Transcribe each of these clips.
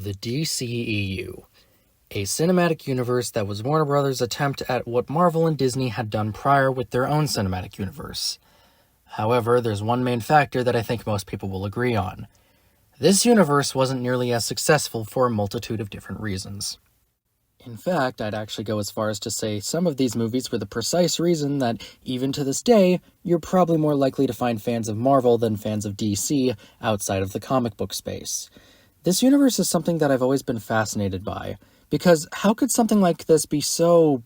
The DCEU, a cinematic universe that was Warner Bros.' attempt at what Marvel and Disney had done prior with their own cinematic universe. However, there's one main factor that I think most people will agree on. This universe wasn't nearly as successful for a multitude of different reasons. In fact, I'd actually go as far as to say some of these movies were the precise reason that, even to this day, you're probably more likely to find fans of Marvel than fans of DC outside of the comic book space. This universe is something that I've always been fascinated by, because how could something like this be so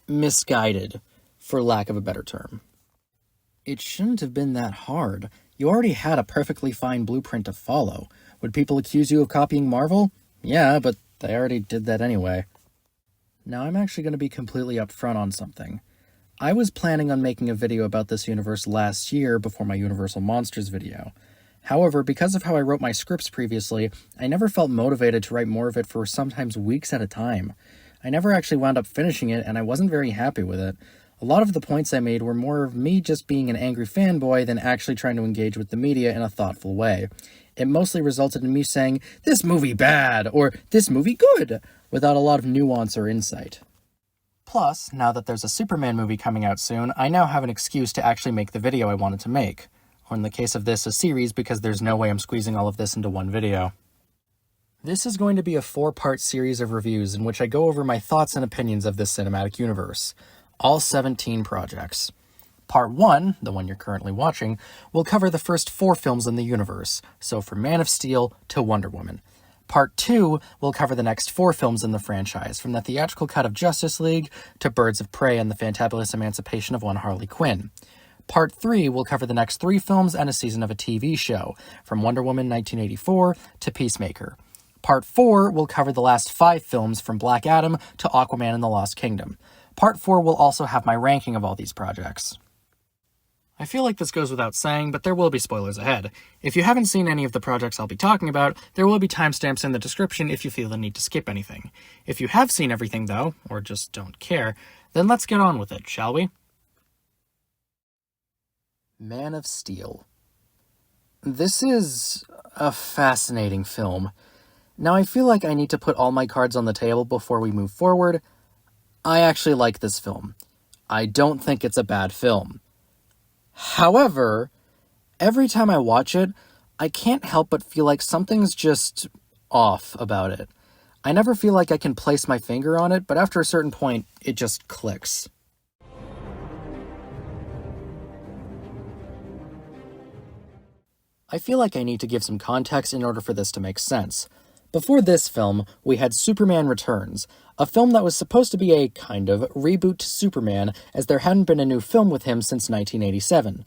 misguided, for lack of a better term? It shouldn't have been that hard. You already had a perfectly fine blueprint to follow. Would people accuse you of copying Marvel? Yeah, but they already did that anyway. Now, I'm actually going to be completely upfront on something. I was planning on making a video about this universe last year before my Universal Monsters video. However, because of how I wrote my scripts previously, I never felt motivated to write more of it for sometimes weeks at a time. I never actually wound up finishing it, and I wasn't very happy with it. A lot of the points I made were more of me just being an angry fanboy than actually trying to engage with the media in a thoughtful way. It mostly resulted in me saying, "This movie bad," or "This movie good," without a lot of nuance or insight. Plus, now that there's a Superman movie coming out soon, I now have an excuse to actually make the video I wanted to make. Or in the case of this, a series, because there's no way I'm squeezing all of this into one video. This is going to be a 4-part series of reviews in which I go over my thoughts and opinions of this cinematic universe. All 17 projects. Part 1, the one you're currently watching, will cover the first 4 films in the universe, so from Man of Steel to Wonder Woman. Part 2 will cover the next 4 films in the franchise, from the theatrical cut of Justice League to Birds of Prey and the Fantabulous Emancipation of One Harley Quinn. Part 3 will cover the next 3 films and a season of a TV show, from Wonder Woman 1984 to Peacemaker. Part 4 will cover the last 5 films from Black Adam to Aquaman and the Lost Kingdom. Part 4 will also have my ranking of all these projects. I feel like this goes without saying, but there will be spoilers ahead. If you haven't seen any of the projects I'll be talking about, there will be timestamps in the description if you feel the need to skip anything. If you have seen everything though, or just don't care, then let's get on with it, shall we? Man of Steel. This is a fascinating film. Now I feel like I need to put all my cards on the table before we move forward. I actually like this film. I don't think it's a bad film. However, every time I watch it, I can't help but feel like something's just off about it. I never feel like I can place my finger on it, but after a certain point, it just clicks. I feel like I need to give some context in order for this to make sense. Before this film, we had Superman Returns, a film that was supposed to be a kind of reboot to Superman, as there hadn't been a new film with him since 1987.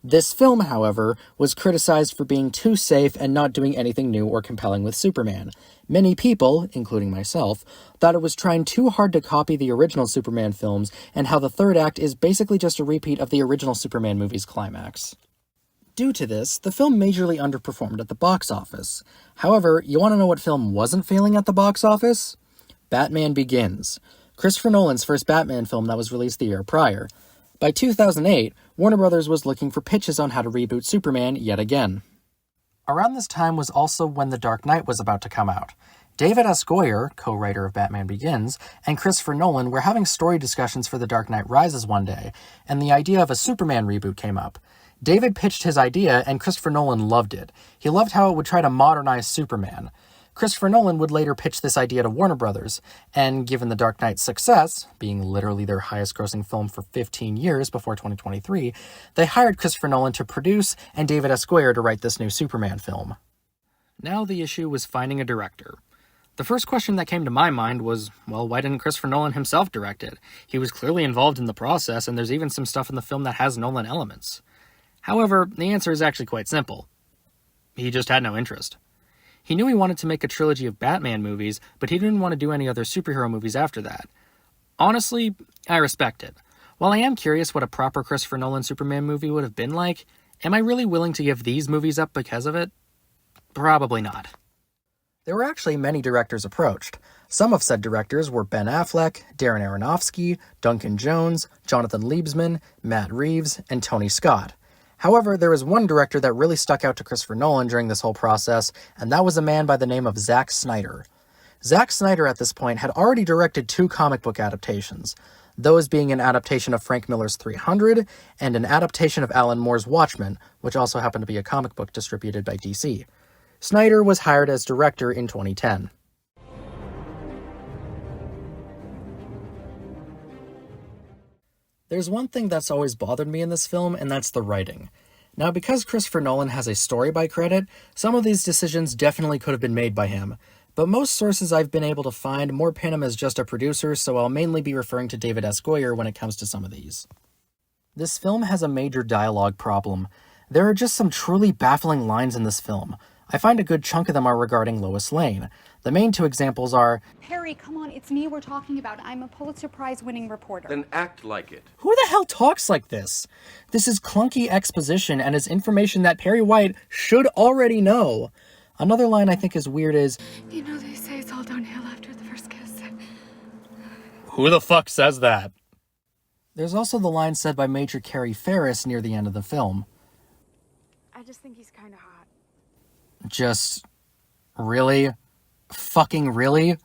This film, however, was criticized for being too safe and not doing anything new or compelling with Superman. Many people, including myself, thought it was trying too hard to copy the original Superman films, and how the third act is basically just a repeat of the original Superman movie's climax. Due to this, the film majorly underperformed at the box office. However, you want to know what film wasn't failing at the box office? Batman Begins, Christopher Nolan's first Batman film that was released the year prior. By 2008, Warner Bros. Was looking for pitches on how to reboot Superman yet again. Around this time was also when The Dark Knight was about to come out. David S. Goyer, co-writer of Batman Begins, and Christopher Nolan were having story discussions for The Dark Knight Rises one day, and the idea of a Superman reboot came up. David pitched his idea, and Christopher Nolan loved it. He loved how it would try to modernize Superman. Christopher Nolan would later pitch this idea to Warner Bros., and given The Dark Knight's success, being literally their highest-grossing film for 15 years before 2023, they hired Christopher Nolan to produce and David S. Goyer to write this new Superman film. Now the issue was finding a director. The first question that came to my mind was, well, why didn't Christopher Nolan himself direct it? He was clearly involved in the process, and there's even some stuff in the film that has Nolan elements. However, the answer is actually quite simple. He just had no interest. He knew he wanted to make a trilogy of Batman movies, but he didn't want to do any other superhero movies after that. Honestly, I respect it. While I am curious what a proper Christopher Nolan Superman movie would have been like, am I really willing to give these movies up because of it? Probably not. There were actually many directors approached. Some of said directors were Ben Affleck, Darren Aronofsky, Duncan Jones, Jonathan Liebsman, Matt Reeves, and Tony Scott. However, there was one director that really stuck out to Christopher Nolan during this whole process, and that was a man by the name of Zack Snyder. Zack Snyder at this point had already directed 2 comic book adaptations, those being an adaptation of Frank Miller's 300 and an adaptation of Alan Moore's Watchmen, which also happened to be a comic book distributed by DC. Snyder was hired as director in 2010. There's one thing that's always bothered me in this film, and that's the writing. Now, because Christopher Nolan has a story by credit, some of these decisions definitely could have been made by him, but most sources I've been able to find more pin him as just a producer, so I'll mainly be referring to David S. Goyer when it comes to some of these. This film has a major dialogue problem. There are just some truly baffling lines in this film. I find a good chunk of them are regarding Lois Lane. The main 2 examples are, "Perry, come on, it's me we're talking about. I'm a Pulitzer Prize-winning reporter." Then act like it. who the hell talks like this? This is clunky exposition and is information that Perry White should already know. Another line I think is weird is, "You know, they say it's all downhill after the first kiss." who the fuck says that? There's also the line said by Major Carrie Ferris near the end of the film. "I just think he's kind of hot." Just, really? Fucking really?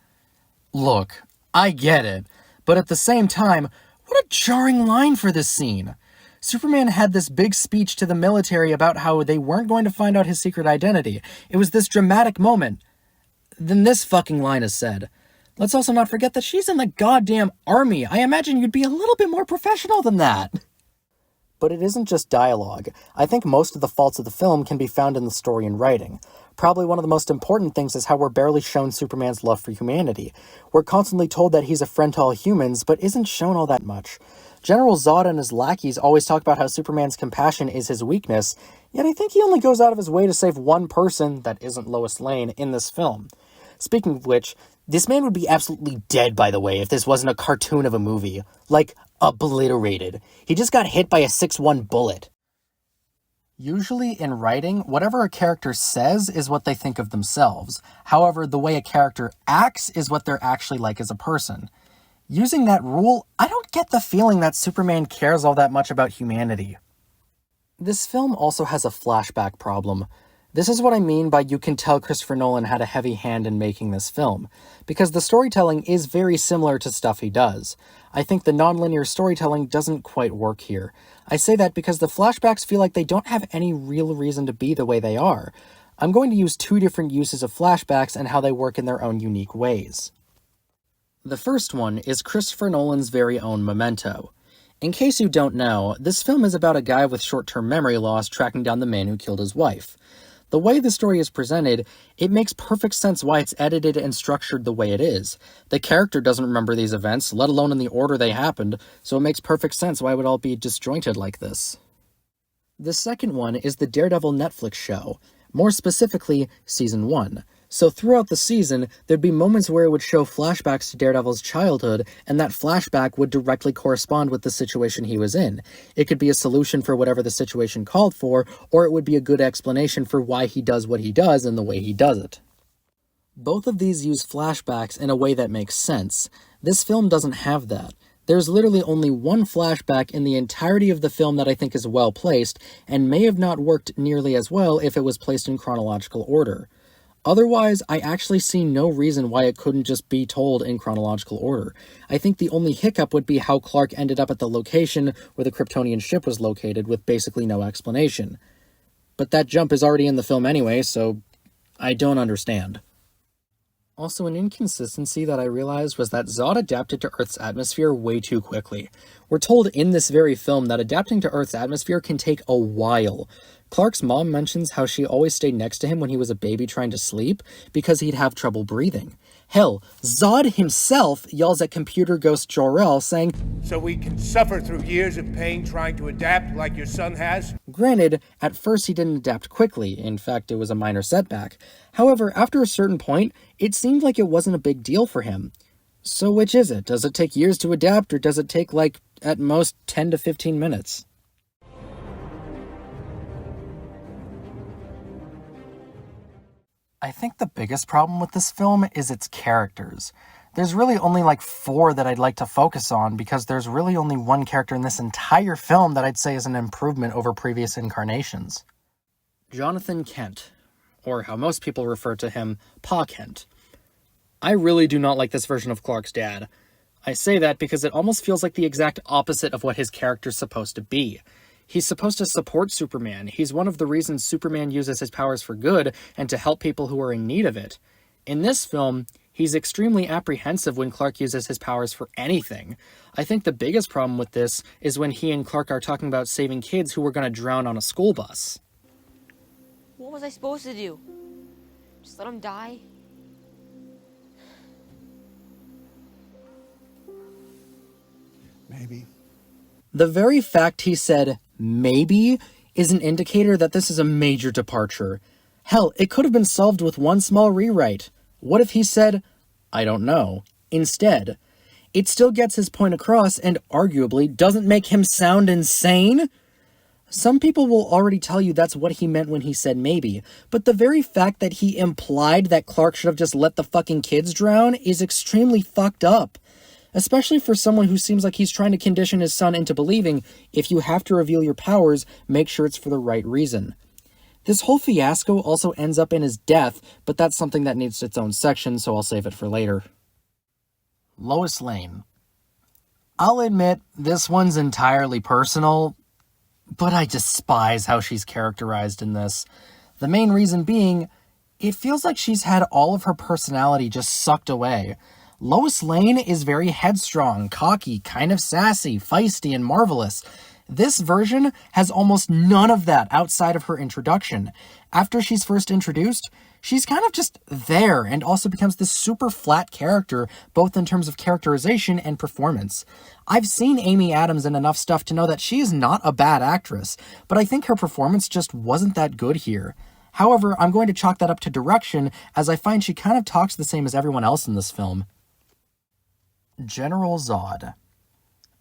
Look, I get it, but at the same time, what a jarring line for this scene. Superman had this big speech to the military about how they weren't going to find out his secret identity. It was this dramatic moment. Then this fucking line is said. Let's also not forget that she's in the goddamn army. I imagine you'd be a little bit more professional than that. But it isn't just dialogue. I think most of the faults of the film can be found in the story and writing. Probably one of the most important things is how we're barely shown Superman's love for humanity. We're constantly told that he's a friend to all humans, but isn't shown all that much. General Zod and his lackeys always talk about how Superman's compassion is his weakness, yet I think he only goes out of his way to save one person that isn't Lois Lane in this film. Speaking of which, this man would be absolutely dead, by the way, if this wasn't a cartoon of a movie. Like, obliterated. He just got hit by a 6-1 bullet. Usually in writing, whatever a character says is what they think of themselves. However, the way a character acts is what they're actually like as a person. Using that rule, I don't get the feeling that Superman cares all that much about humanity. This film also has a flashback problem. This is what I mean by you can tell Christopher Nolan had a heavy hand in making this film, because the storytelling is very similar to stuff he does. I think the nonlinear storytelling doesn't quite work here. I say that because the flashbacks feel like they don't have any real reason to be the way they are. I'm going to use 2 different uses of flashbacks and how they work in their own unique ways. The first one is Christopher Nolan's very own Memento. In case you don't know, this film is about a guy with short-term memory loss tracking down the man who killed his wife. The way the story is presented, it makes perfect sense why it's edited and structured the way it is. The character doesn't remember these events, let alone in the order they happened, so it makes perfect sense why it would all be disjointed like this. The second one is the Daredevil Netflix show, more specifically, Season 1. So throughout the season, there'd be moments where it would show flashbacks to Daredevil's childhood, and that flashback would directly correspond with the situation he was in. It could be a solution for whatever the situation called for, or it would be a good explanation for why he does what he does and the way he does it. Both of these use flashbacks in a way that makes sense. This film doesn't have that. There's literally only one flashback in the entirety of the film that I think is well placed, and may have not worked nearly as well if it was placed in chronological order. Otherwise, I actually see no reason why it couldn't just be told in chronological order. I think the only hiccup would be how Clark ended up at the location where the Kryptonian ship was located with basically no explanation. But that jump is already in the film anyway, so I don't understand. Also, an inconsistency that I realized was that Zod adapted to Earth's atmosphere way too quickly. We're told in this very film that adapting to Earth's atmosphere can take a while. Clark's mom mentions how she always stayed next to him when he was a baby trying to sleep because he'd have trouble breathing. Hell, Zod himself yells at computer ghost Jor-El saying, "So we can suffer through years of pain trying to adapt like your son has?" Granted, at first he didn't adapt quickly. In fact, it was a minor setback. However, after a certain point, it seemed like it wasn't a big deal for him. So which is it? Does it take years to adapt, or does it take, at most 10 to 15 minutes? I think the biggest problem with this film is its characters. There's really only like 4 that I'd like to focus on because there's really only one character in this entire film that I'd say is an improvement over previous incarnations. Jonathan Kent, or how most people refer to him, Pa Kent. I really do not like this version of Clark's dad. I say that because it almost feels like the exact opposite of what his character's supposed to be. He's supposed to support Superman. He's one of the reasons Superman uses his powers for good and to help people who are in need of it. In this film, he's extremely apprehensive when Clark uses his powers for anything. I think the biggest problem with this is when he and Clark are talking about saving kids who were going to drown on a school bus. What was I supposed to do? Just let them die? Maybe. The very fact he said, maybe, is an indicator that this is a major departure. Hell, it could have been solved with one small rewrite. What if he said, I don't know, instead? It still gets his point across and arguably doesn't make him sound insane. Some people will already tell you that's what he meant when he said maybe, but the very fact that he implied that Clark should have just let the fucking kids drown is extremely fucked up. Especially for someone who seems like he's trying to condition his son into believing, if you have to reveal your powers, make sure it's for the right reason. This whole fiasco also ends up in his death, but that's something that needs its own section, so I'll save it for later. Lois Lane. I'll admit, this one's entirely personal, but I despise how she's characterized in this. The main reason being, it feels like she's had all of her personality just sucked away. Lois Lane is very headstrong, cocky, kind of sassy, feisty, and marvelous. This version has almost none of that outside of her introduction. After she's first introduced, she's kind of just there and also becomes this super flat character, both in terms of characterization and performance. I've seen Amy Adams in enough stuff to know that she is not a bad actress, but I think her performance just wasn't that good here. However, I'm going to chalk that up to direction, as I find she kind of talks the same as everyone else in this film. General Zod.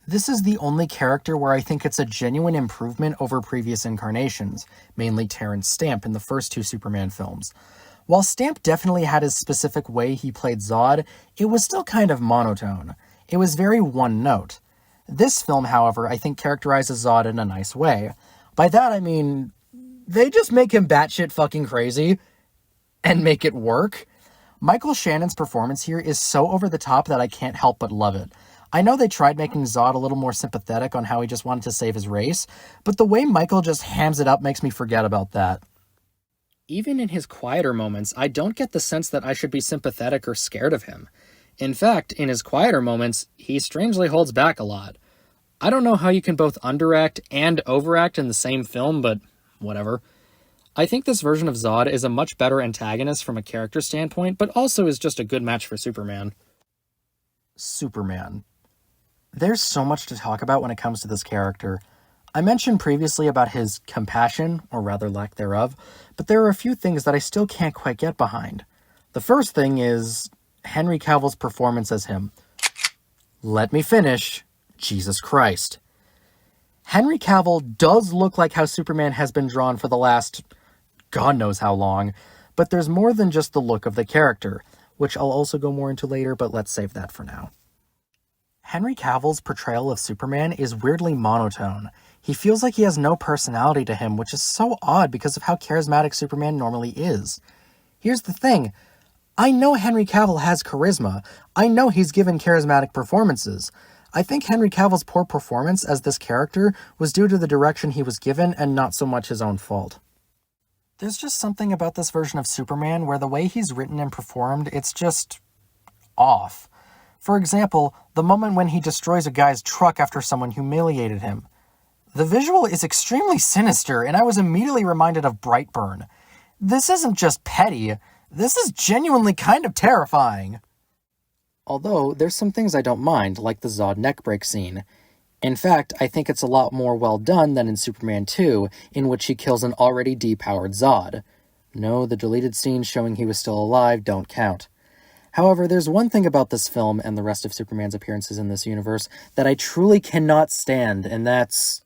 This is the only character where I think it's a genuine improvement over previous incarnations, mainly Terrence Stamp in the first 2 Superman films. While Stamp definitely had his specific way he played Zod, it was still kind of monotone. It was very one note. This film, however, I think characterizes Zod in a nice way. By that I mean, they just make him batshit fucking crazy and make it work. Michael Shannon's performance here is so over the top that I can't help but love it. I know they tried making Zod a little more sympathetic on how he just wanted to save his race, but the way Michael just hams it up makes me forget about that. Even in his quieter moments, I don't get the sense that I should be sympathetic or scared of him. In fact, in his quieter moments, he strangely holds back a lot. I don't know how you can both underact and overact in the same film, but whatever. I think this version of Zod is a much better antagonist from a character standpoint, but also is just a good match for Superman. Superman. There's so much to talk about when it comes to this character. I mentioned previously about his compassion, or rather lack thereof, but there are a few things that I still can't quite get behind. The first thing is Henry Cavill's performance as him. Let me finish. Jesus Christ. Henry Cavill does look like how Superman has been drawn for the last God knows how long, but there's more than just the look of the character, which I'll also go more into later, but let's save that for now. Henry Cavill's portrayal of Superman is weirdly monotone. He feels like he has no personality to him, which is so odd because of how charismatic Superman normally is. Here's the thing. I know Henry Cavill has charisma. I know he's given charismatic performances. I think Henry Cavill's poor performance as this character was due to the direction he was given and not so much his own fault. There's just something about this version of Superman where the way he's written and performed, it's just off. For example, the moment when he destroys a guy's truck after someone humiliated him. The visual is extremely sinister, and I was immediately reminded of Brightburn. This isn't just petty, this is genuinely kind of terrifying. Although, there's some things I don't mind, like the Zod neckbreak scene. In fact, I think it's a lot more well done than in Superman 2, in which he kills an already depowered Zod. No, the deleted scenes showing he was still alive don't count. However, there's one thing about this film and the rest of Superman's appearances in this universe that I truly cannot stand, and that's...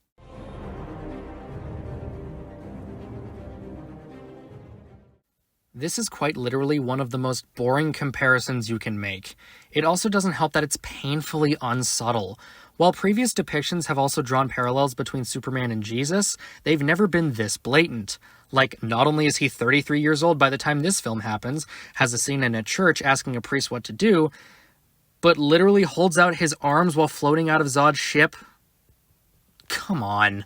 This is quite literally one of the most boring comparisons you can make. It also doesn't help that it's painfully unsubtle. While previous depictions have also drawn parallels between Superman and Jesus, they've never been this blatant. Like, not only is he 33 years old by the time this film happens, has a scene in a church asking a priest what to do, but literally holds out his arms while floating out of Zod's ship. Come on.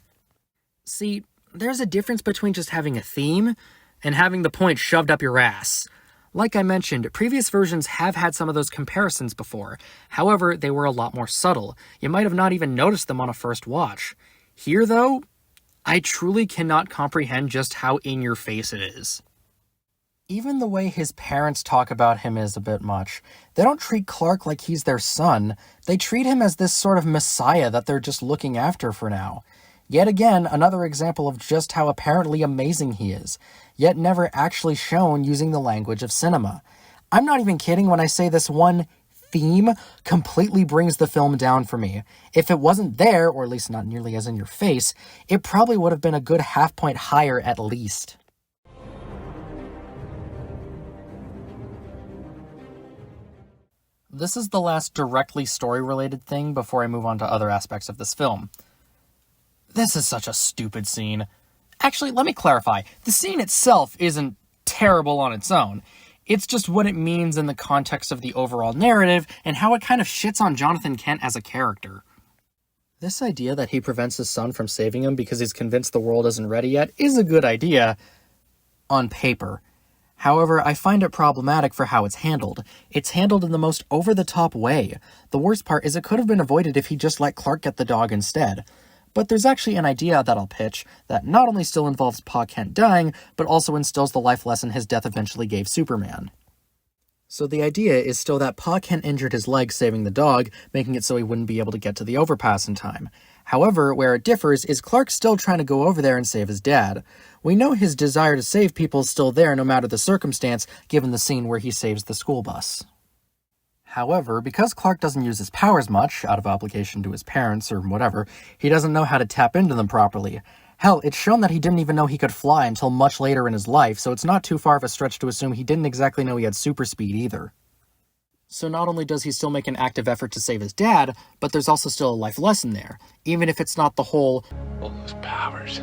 See, there's a difference between just having a theme and having the point shoved up your ass. Like I mentioned, previous versions have had some of those comparisons before. However, they were a lot more subtle. You might have not even noticed them on a first watch. Here, though, I truly cannot comprehend just how in your face it is. Even the way his parents talk about him is a bit much. They don't treat Clark like he's their son. They treat him as this sort of messiah that they're just looking after for now. Yet again, another example of just how apparently amazing he is, yet never actually shown using the language of cinema. I'm not even kidding when I say this one theme completely brings the film down for me. If it wasn't there, or at least not nearly as in your face, it probably would have been a good half point higher at least. This is the last directly story-related thing before I move on to other aspects of this film. This is such a stupid scene. Actually, let me clarify. The scene itself isn't terrible on its own. It's just what it means in the context of the overall narrative and how it kind of shits on Jonathan Kent as a character. This idea that he prevents his son from saving him because he's convinced the world isn't ready yet is a good idea on paper. However, I find it problematic for how it's handled. It's handled in the most over-the-top way. The worst part is it could have been avoided if he just let Clark get the dog instead. But there's actually an idea that I'll pitch that not only still involves Pa Kent dying, but also instills the life lesson his death eventually gave Superman. So the idea is still that Pa Kent injured his leg saving the dog, making it so he wouldn't be able to get to the overpass in time. However, where it differs is Clark still trying to go over there and save his dad. We know his desire to save people is still there no matter the circumstance, given the scene where he saves the school bus. However, because Clark doesn't use his powers much, out of obligation to his parents or whatever, he doesn't know how to tap into them properly. Hell, it's shown that he didn't even know he could fly until much later in his life, so it's not too far of a stretch to assume he didn't exactly know he had super speed either. So not only does he still make an active effort to save his dad, but there's also still a life lesson there, even if it's not the whole, all those powers.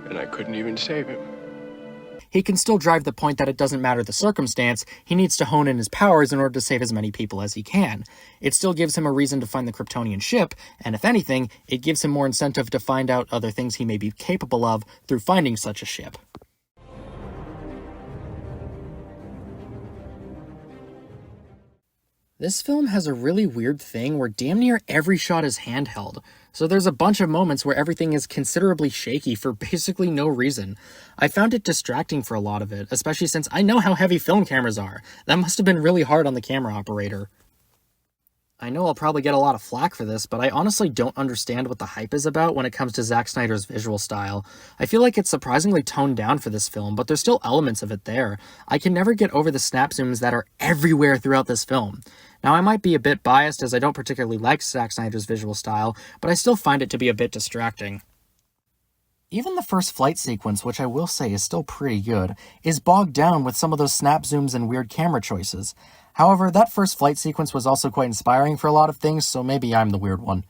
And I couldn't even save him. He can still drive the point that it doesn't matter the circumstance, he needs to hone in his powers in order to save as many people as he can. It still gives him a reason to find the Kryptonian ship, and if anything, it gives him more incentive to find out other things he may be capable of through finding such a ship. This film has a really weird thing where damn near every shot is handheld, so there's a bunch of moments where everything is considerably shaky for basically no reason. I found it distracting for a lot of it, especially since I know how heavy film cameras are. That must have been really hard on the camera operator. I know I'll probably get a lot of flack for this, but I honestly don't understand what the hype is about when it comes to Zack Snyder's visual style. I feel like it's surprisingly toned down for this film, but there's still elements of it there. I can never get over the snap zooms that are everywhere throughout this film. Now, I might be a bit biased as I don't particularly like Zack Snyder's visual style, but I still find it to be a bit distracting. Even the first flight sequence, which I will say is still pretty good, is bogged down with some of those snap zooms and weird camera choices. However, that first flight sequence was also quite inspiring for a lot of things, so maybe I'm the weird one.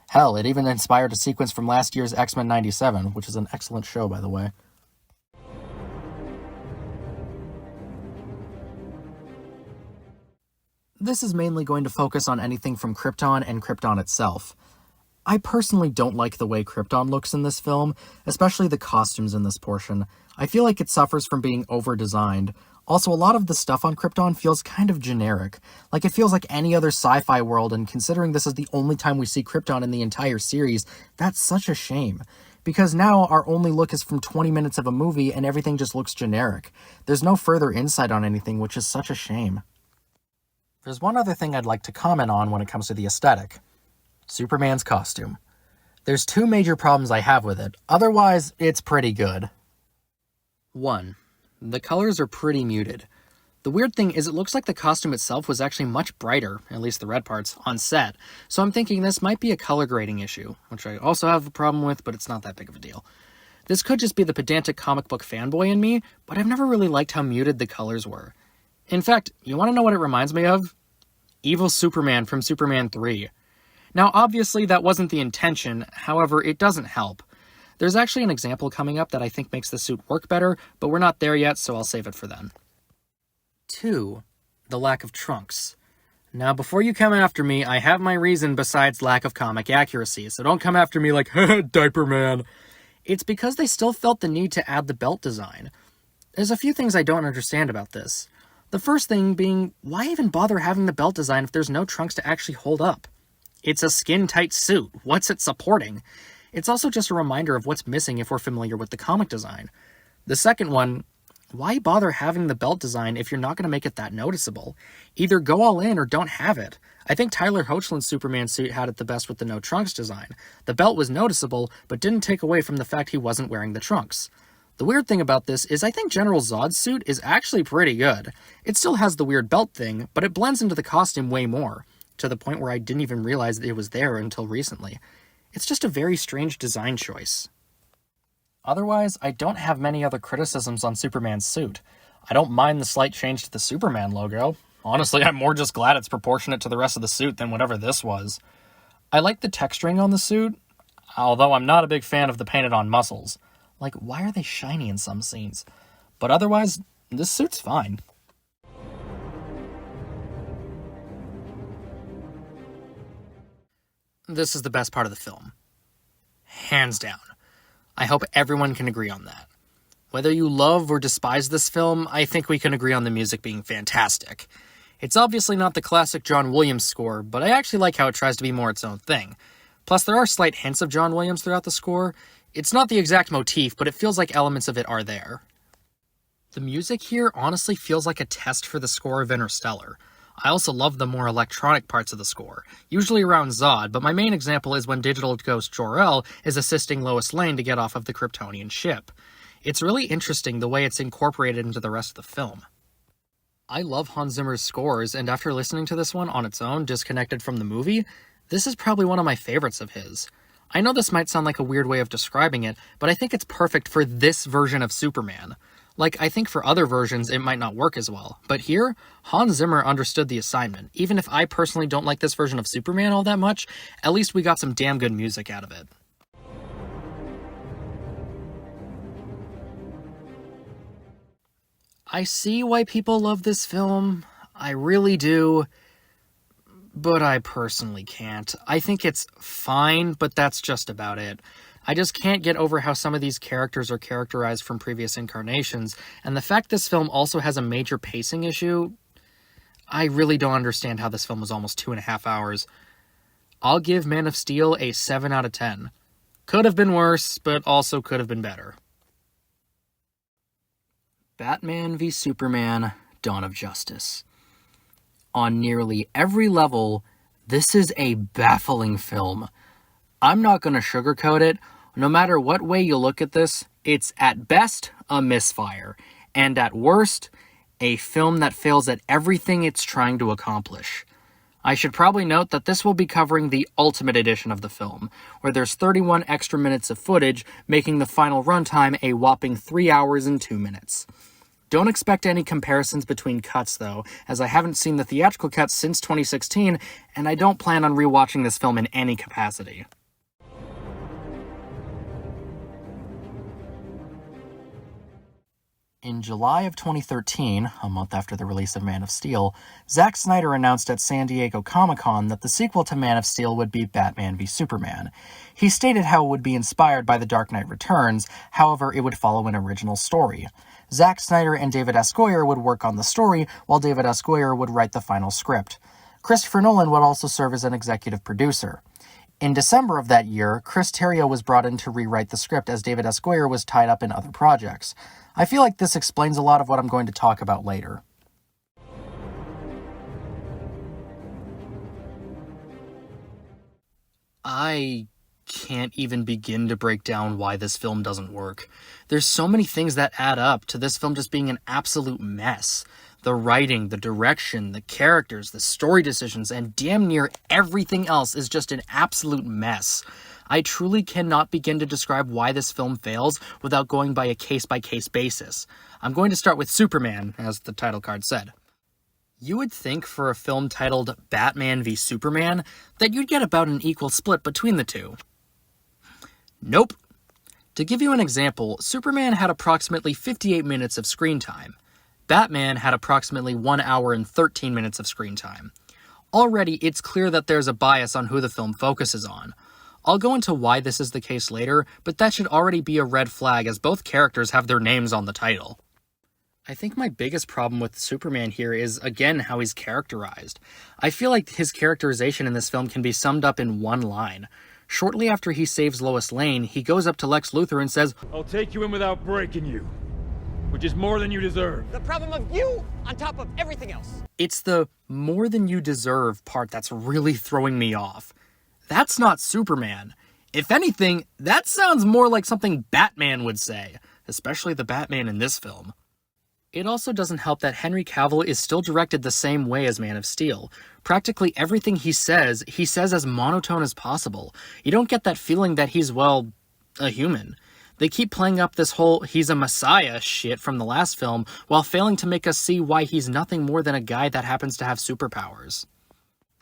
Hell, it even inspired a sequence from last year's X-Men 97, which is an excellent show, by the way. This is mainly going to focus on anything from Krypton and Krypton itself. I personally don't like the way Krypton looks in this film, especially the costumes in this portion. I feel like it suffers from being over-designed. Also, a lot of the stuff on Krypton feels kind of generic. Like, it feels like any other sci-fi world, and considering this is the only time we see Krypton in the entire series, that's such a shame. Because now our only look is from 20 minutes of a movie, and everything just looks generic. There's no further insight on anything, which is such a shame. There's one other thing I'd like to comment on when it comes to the aesthetic. Superman's costume. There's two major problems I have with it. Otherwise, it's pretty good. 1. The colors are pretty muted. The weird thing is it looks like the costume itself was actually much brighter, at least the red parts, on set. So I'm thinking this might be a color grading issue, which I also have a problem with, but it's not that big of a deal. This could just be the pedantic comic book fanboy in me, but I've never really liked how muted the colors were. In fact, you want to know what it reminds me of? Evil Superman from Superman 3. Now, obviously, that wasn't the intention, however, it doesn't help. There's actually an example coming up that I think makes the suit work better, but we're not there yet, so I'll save it for then. 2. The lack of trunks. Now, before you come after me, I have my reason besides lack of comic accuracy, so don't come after me like, Diaper Man. It's because they still felt the need to add the belt design. There's a few things I don't understand about this. The first thing being, why even bother having the belt design if there's no trunks to actually hold up? It's a skin-tight suit. What's it supporting? It's also just a reminder of what's missing if we're familiar with the comic design. The second one, why bother having the belt design if you're not going to make it that noticeable? Either go all in or don't have it. I think Tyler Hoechlin's Superman suit had it the best with the no trunks design. The belt was noticeable, but didn't take away from the fact he wasn't wearing the trunks. The weird thing about this is I think General Zod's suit is actually pretty good. It still has the weird belt thing, but it blends into the costume way more, to the point where I didn't even realize that it was there until recently. It's just a very strange design choice. Otherwise, I don't have many other criticisms on Superman's suit. I don't mind the slight change to the Superman logo. Honestly, I'm more just glad it's proportionate to the rest of the suit than whatever this was. I like the texturing on the suit, although I'm not a big fan of the painted-on muscles. Like, why are they shiny in some scenes? But otherwise, this suit's fine. This is the best part of the film. Hands down. I hope everyone can agree on that. Whether you love or despise this film, I think we can agree on the music being fantastic. It's obviously not the classic John Williams score, but I actually like how it tries to be more its own thing. Plus, there are slight hints of John Williams throughout the score. It's not the exact motif, but it feels like elements of it are there. The music here honestly feels like a test for the score of Interstellar. I also love the more electronic parts of the score, usually around Zod, but my main example is when digital ghost Jor-El is assisting Lois Lane to get off of the Kryptonian ship. It's really interesting the way it's incorporated into the rest of the film. I love Hans Zimmer's scores, and after listening to this one on its own, disconnected from the movie, this is probably one of my favorites of his. I know this might sound like a weird way of describing it, but I think it's perfect for this version of Superman. Like, I think for other versions it might not work as well, but here, Hans Zimmer understood the assignment. Even if I personally don't like this version of Superman all that much, at least we got some damn good music out of it. I see why people love this film, I really do, but I personally can't. I think it's fine, but that's just about it. I just can't get over how some of these characters are characterized from previous incarnations, and the fact this film also has a major pacing issue, I really don't understand how this film was almost 2.5 hours. I'll give Man of Steel a 7 out of 10. Could have been worse, but also could have been better. Batman v Superman: Dawn of Justice. On nearly every level, this is a baffling film. I'm not going to sugarcoat it. No matter what way you look at this, it's at best a misfire, and at worst, a film that fails at everything it's trying to accomplish. I should probably note that this will be covering the Ultimate Edition of the film, where there's 31 extra minutes of footage, making the final runtime a whopping 3 hours and 2 minutes. Don't expect any comparisons between cuts, though, as I haven't seen the theatrical cut since 2016, and I don't plan on rewatching this film in any capacity. In July of 2013, a month after the release of Man of Steel, Zack Snyder announced at San Diego Comic-Con that the sequel to Man of Steel would be Batman v Superman. He stated how it would be inspired by The Dark Knight Returns, however it would follow an original story. Zack Snyder and David S. Goyer would work on the story, while David S. Goyer would write the final script. Christopher Nolan would also serve as an executive producer. In December of that year, Chris Terrio was brought in to rewrite the script as David S. Goyer was tied up in other projects. I feel like this explains a lot of what I'm going to talk about later. I can't even begin to break down why this film doesn't work. There's so many things that add up to this film just being an absolute mess. The writing, the direction, the characters, the story decisions, and damn near everything else is just an absolute mess. I truly cannot begin to describe why this film fails without going by a case-by-case basis. I'm going to start with Superman, as the title card said. You would think for a film titled Batman v Superman that you'd get about an equal split between the two. Nope. To give you an example, Superman had approximately 58 minutes of screen time. Batman had approximately 1 hour and 13 minutes of screen time. Already, it's clear that there's a bias on who the film focuses on. I'll go into why this is the case later, but that should already be a red flag as both characters have their names on the title. I think my biggest problem with Superman here is, again, how he's characterized. I feel like his characterization in this film can be summed up in one line. Shortly after he saves Lois Lane, he goes up to Lex Luthor and says, "I'll take you in without breaking you, which is more than you deserve." The problem of you on top of everything else. It's the more than you deserve part that's really throwing me off. That's not Superman. If anything, that sounds more like something Batman would say, especially the Batman in this film. It also doesn't help that Henry Cavill is still directed the same way as Man of Steel. Practically everything he says as monotone as possible. You don't get that feeling that he's, well, a human. They keep playing up this whole he's a messiah shit from the last film while failing to make us see why he's nothing more than a guy that happens to have superpowers.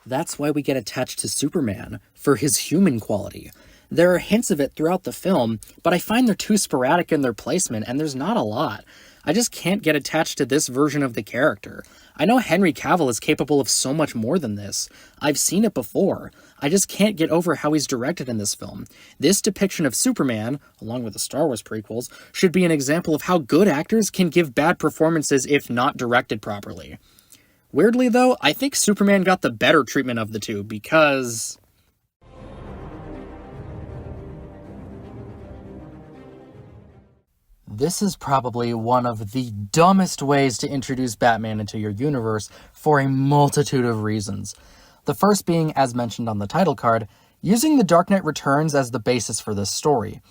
That's why we get attached to Superman, for his human quality. There are hints of it throughout the film, but I find they're too sporadic in their placement and there's not a lot. I just can't get attached to this version of the character. I know Henry Cavill is capable of so much more than this. I've seen it before. I just can't get over how he's directed in this film. This depiction of Superman, along with the Star Wars prequels, should be an example of how good actors can give bad performances if not directed properly. Weirdly though, I think Superman got the better treatment of the two because... This is probably one of the dumbest ways to introduce Batman into your universe for a multitude of reasons. The first being, as mentioned on the title card, using The Dark Knight Returns as the basis for this story.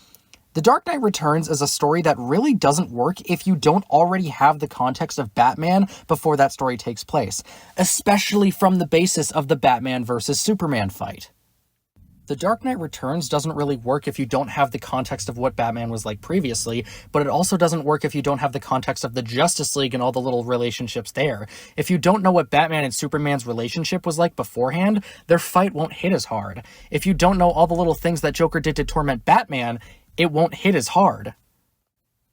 The Dark Knight Returns is a story that really doesn't work if you don't already have the context of Batman before that story takes place, especially from the basis of the Batman versus Superman fight. The Dark Knight Returns doesn't really work if you don't have the context of what Batman was like previously, but it also doesn't work if you don't have the context of the Justice League and all the little relationships there. If you don't know what Batman and Superman's relationship was like beforehand, their fight won't hit as hard. If you don't know all the little things that Joker did to torment Batman, it won't hit as hard.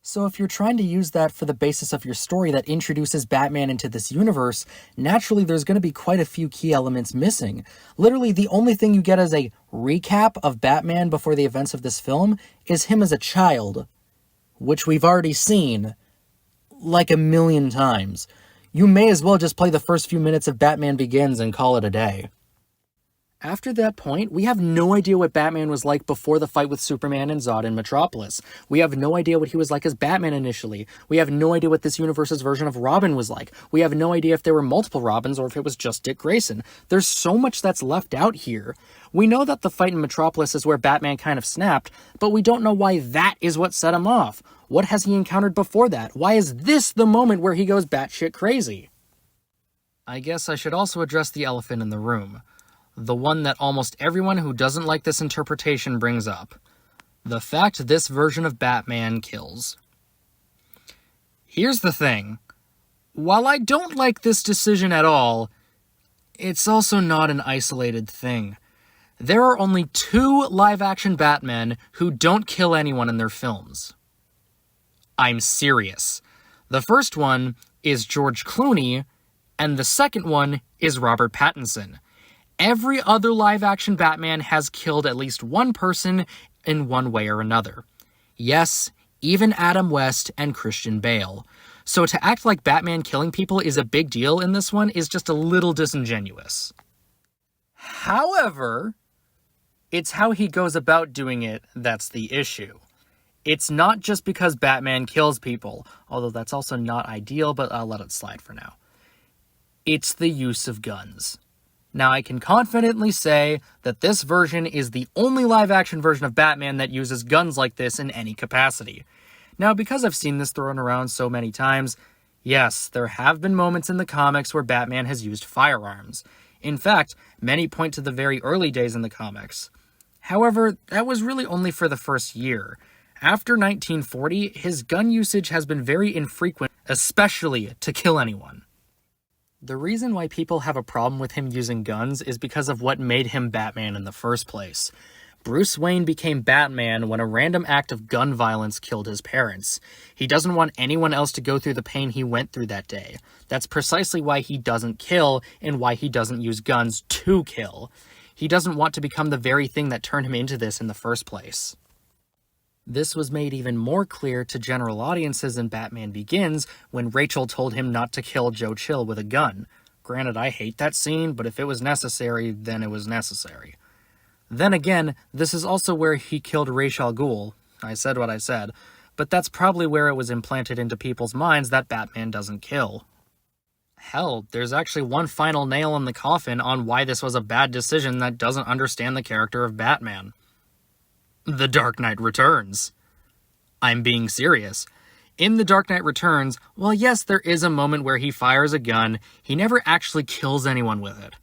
So if you're trying to use that for the basis of your story that introduces Batman into this universe, naturally there's going to be quite a few key elements missing. Literally, the only thing you get as a recap of Batman before the events of this film is him as a child, which we've already seen like a million times. You may as well just play the first few minutes of Batman Begins and call it a day. After that point, we have no idea what Batman was like before the fight with Superman and Zod in Metropolis. We have no idea what he was like as Batman initially. We have no idea what this universe's version of Robin was like. We have no idea if there were multiple Robins or if it was just Dick Grayson. There's so much that's left out here. We know that the fight in Metropolis is where Batman kind of snapped, but we don't know why that is what set him off. What has he encountered before that? Why is this the moment where he goes batshit crazy? I guess I should also address the elephant in the room. The one that almost everyone who doesn't like this interpretation brings up. The fact this version of Batman kills. Here's the thing. While I don't like this decision at all, it's also not an isolated thing. There are only 2 live-action Batmen who don't kill anyone in their films. I'm serious. The first one is George Clooney, and the second one is Robert Pattinson. Every other live-action Batman has killed at least one person in one way or another. Yes, even Adam West and Christian Bale. So to act like Batman killing people is a big deal in this one is just a little disingenuous. However, it's how he goes about doing it that's the issue. It's not just because Batman kills people, although that's also not ideal, but I'll let it slide for now. It's the use of guns. Now, I can confidently say that this version is the only live-action version of Batman that uses guns like this in any capacity. Now, because I've seen this thrown around so many times, yes, there have been moments in the comics where Batman has used firearms. In fact, many point to the very early days in the comics. However, that was really only for the first year. After 1940, his gun usage has been very infrequent, especially to kill anyone. The reason why people have a problem with him using guns is because of what made him Batman in the first place. Bruce Wayne became Batman when a random act of gun violence killed his parents. He doesn't want anyone else to go through the pain he went through that day. That's precisely why he doesn't kill and why he doesn't use guns to kill. He doesn't want to become the very thing that turned him into this in the first place. This was made even more clear to general audiences in Batman Begins when Rachel told him not to kill Joe Chill with a gun. Granted, I hate that scene, but if it was necessary, then it was necessary. Then again, this is also where he killed Ra's al Ghul. I said what I said, but that's probably where it was implanted into people's minds that Batman doesn't kill. Hell, there's actually one final nail in the coffin on why this was a bad decision that doesn't understand the character of Batman. The Dark Knight Returns. I'm being serious. In The Dark Knight Returns, while yes, there is a moment where he fires a gun, he never actually kills anyone with it.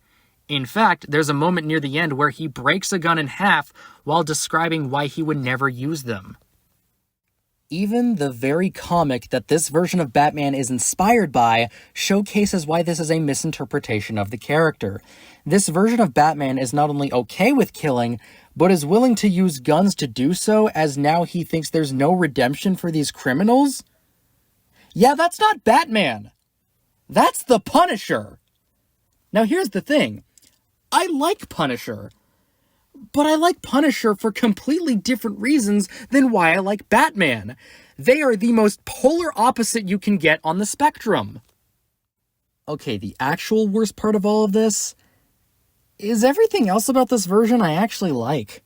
In fact, there's a moment near the end where he breaks a gun in half while describing why he would never use them. Even the very comic that this version of Batman is inspired by showcases why this is a misinterpretation of the character. This version of Batman is not only okay with killing, but is willing to use guns to do so, as now he thinks there's no redemption for these criminals? Yeah, that's not Batman! That's the Punisher! Now here's the thing. I like Punisher. But I like Punisher for completely different reasons than why I like Batman. They are the most polar opposite you can get on the spectrum. Okay, the actual worst part of all of this is everything else about this version I actually like.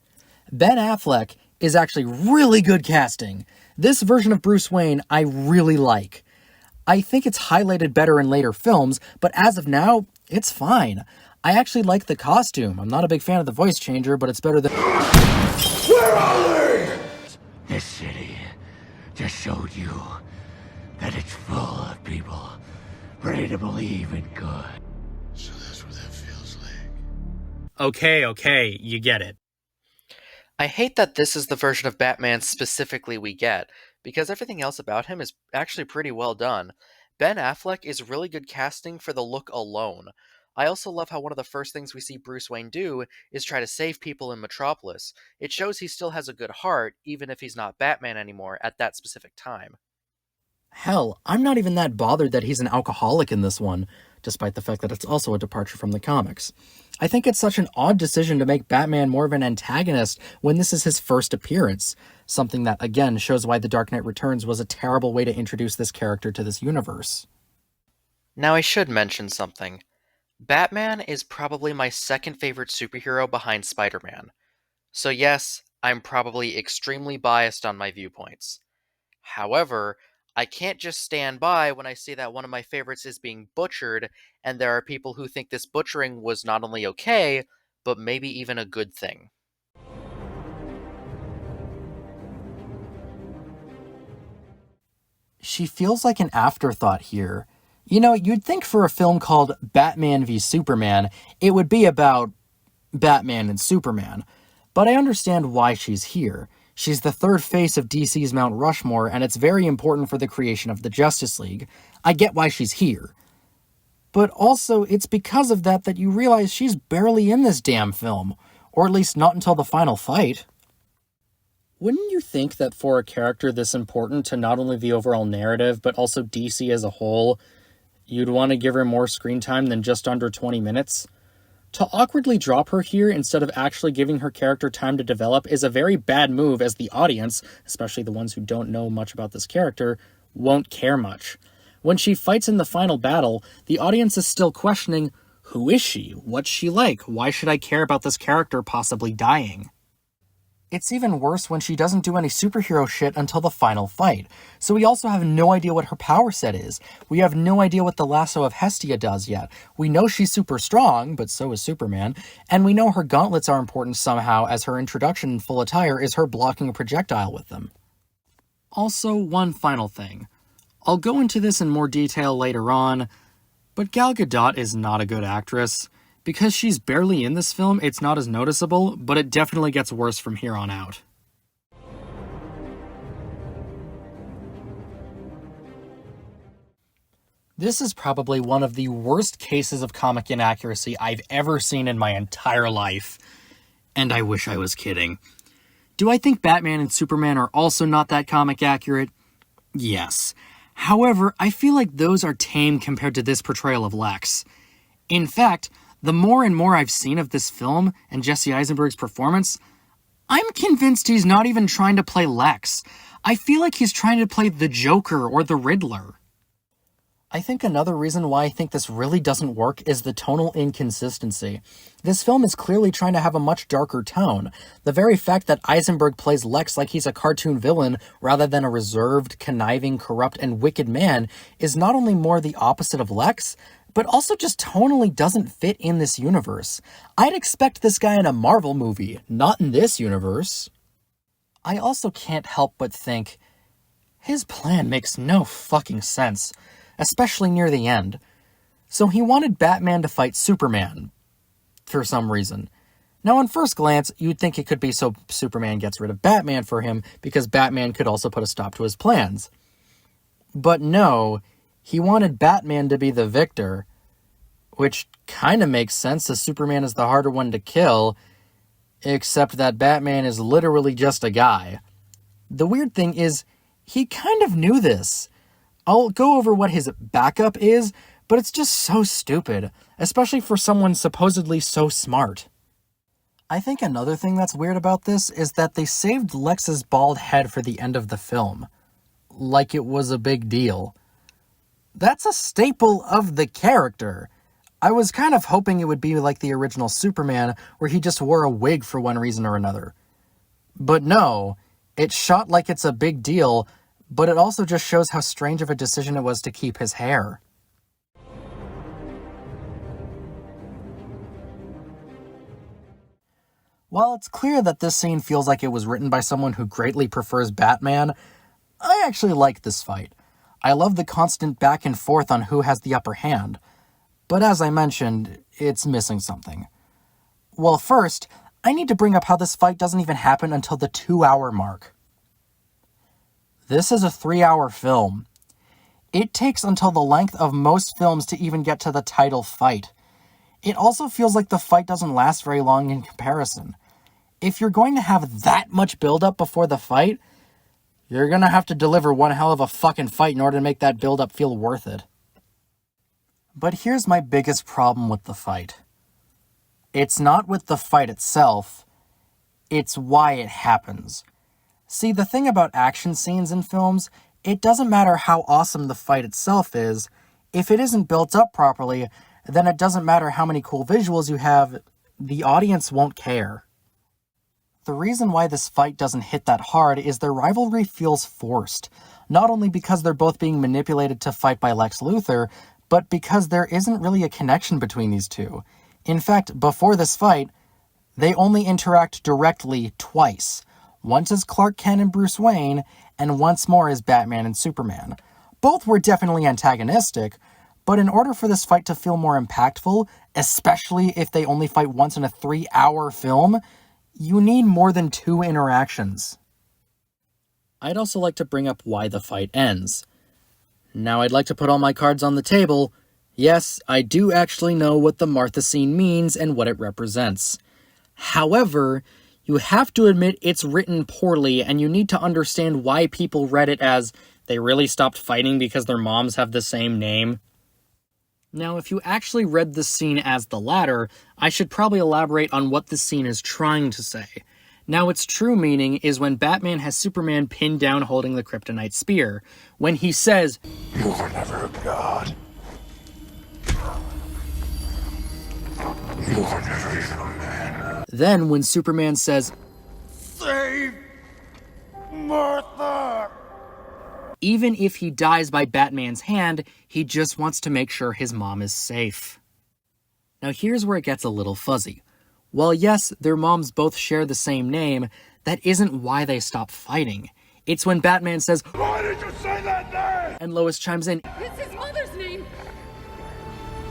Ben Affleck is actually really good casting. This version of Bruce Wayne I really like. I think it's highlighted better in later films, but as of now, it's fine. I actually like the costume. I'm not a big fan of the voice changer, but it's better than... Where are they? This city just showed you that it's full of people ready to believe in good. So that's what that feels like. Okay, you get it. I hate that this is the version of Batman specifically we get, because everything else about him is actually pretty well done. Ben Affleck is really good casting for the look alone. I also love how one of the first things we see Bruce Wayne do is try to save people in Metropolis. It shows he still has a good heart, even if he's not Batman anymore at that specific time. Hell, I'm not even that bothered that he's an alcoholic in this one, despite the fact that it's also a departure from the comics. I think it's such an odd decision to make Batman more of an antagonist when this is his first appearance, something that, again, shows why The Dark Knight Returns was a terrible way to introduce this character to this universe. Now I should mention something. Batman is probably my second favorite superhero behind Spider-Man. So yes, I'm probably extremely biased on my viewpoints. However, I can't just stand by when I see that one of my favorites is being butchered, and there are people who think this butchering was not only okay, but maybe even a good thing. She feels like an afterthought here. You know, you'd think for a film called Batman v Superman, it would be about Batman and Superman. But I understand why she's here. She's the third face of DC's Mount Rushmore, and it's very important for the creation of the Justice League. I get why she's here. But also, it's because of that you realize she's barely in this damn film. Or at least not until the final fight. Wouldn't you think that for a character this important to not only the overall narrative, but also DC as a whole, you'd want to give her more screen time than just under 20 minutes? To awkwardly drop her here instead of actually giving her character time to develop is a very bad move, as the audience, especially the ones who don't know much about this character, won't care much. When she fights in the final battle, the audience is still questioning, who is she? What's she like? Why should I care about this character possibly dying? It's even worse when she doesn't do any superhero shit until the final fight. So we also have no idea what her power set is. We have no idea what the lasso of Hestia does yet. We know she's super strong, but so is Superman. And we know her gauntlets are important somehow, as her introduction in full attire is her blocking a projectile with them. Also, one final thing. I'll go into this in more detail later on, but Gal Gadot is not a good actress. Because she's barely in this film, it's not as noticeable, but it definitely gets worse from here on out. This is probably one of the worst cases of comic inaccuracy I've ever seen in my entire life. And I wish I was kidding. Do I think Batman and Superman are also not that comic accurate? Yes. However, I feel like those are tame compared to this portrayal of Lex. In fact, the more and more I've seen of this film and Jesse Eisenberg's performance, I'm convinced he's not even trying to play Lex. I feel like he's trying to play the Joker or the Riddler. I think another reason why I think this really doesn't work is the tonal inconsistency. This film is clearly trying to have a much darker tone. The very fact that Eisenberg plays Lex like he's a cartoon villain rather than a reserved, conniving, corrupt, and wicked man is not only more the opposite of Lex, but also just tonally doesn't fit in this universe. I'd expect this guy in a Marvel movie, not in this universe. I also can't help but think, his plan makes no fucking sense. Especially near the end. So he wanted Batman to fight Superman, for some reason. Now, on first glance, you'd think it could be so Superman gets rid of Batman for him, because Batman could also put a stop to his plans. But no, he wanted Batman to be the victor, which kind of makes sense, as Superman is the harder one to kill, except that Batman is literally just a guy. The weird thing is, he kind of knew this. I'll go over what his backup is, but it's just so stupid, especially for someone supposedly so smart. I think another thing that's weird about this is that they saved Lex's bald head for the end of the film. Like it was a big deal. That's a staple of the character. I was kind of hoping it would be like the original Superman, where he just wore a wig for one reason or another. But no, it's shot like it's a big deal, but it also just shows how strange of a decision it was to keep his hair. While it's clear that this scene feels like it was written by someone who greatly prefers Batman, I actually like this fight. I love the constant back and forth on who has the upper hand. But as I mentioned, it's missing something. Well, first, I need to bring up how this fight doesn't even happen until the 2-hour mark. This is a 3-hour film. It takes until the length of most films to even get to the title fight. It also feels like the fight doesn't last very long in comparison. If you're going to have that much build-up before the fight, you're gonna have to deliver one hell of a fucking fight in order to make that build-up feel worth it. But here's my biggest problem with the fight. It's not with the fight itself, it's why it happens. See, the thing about action scenes in films, it doesn't matter how awesome the fight itself is. If it isn't built up properly, then it doesn't matter how many cool visuals you have, the audience won't care. The reason why this fight doesn't hit that hard is their rivalry feels forced, not only because they're both being manipulated to fight by Lex Luthor, but because there isn't really a connection between these two. In fact, before this fight, they only interact directly twice. Once as Clark Kent and Bruce Wayne, and once more as Batman and Superman. Both were definitely antagonistic, but in order for this fight to feel more impactful, especially if they only fight once in a 3-hour film, you need more than 2 interactions. I'd also like to bring up why the fight ends. Now I'd like to put all my cards on the table. Yes, I do actually know what the Martha scene means and what it represents. However, you have to admit it's written poorly, and you need to understand why people read it as they really stopped fighting because their moms have the same name. Now, if you actually read this scene as the latter, I should probably elaborate on what this scene is trying to say. Now, its true meaning is when Batman has Superman pinned down holding the kryptonite spear. When he says, You were never a god. You were never even a man. Then when Superman says, Save Martha! even if he dies by Batman's hand, he just wants to make sure his mom is safe. Now here's where it gets a little fuzzy. While yes, their moms both share the same name, that isn't why they stop fighting. It's when Batman says, Why did you say that name? and Lois chimes in, It's his mother's name.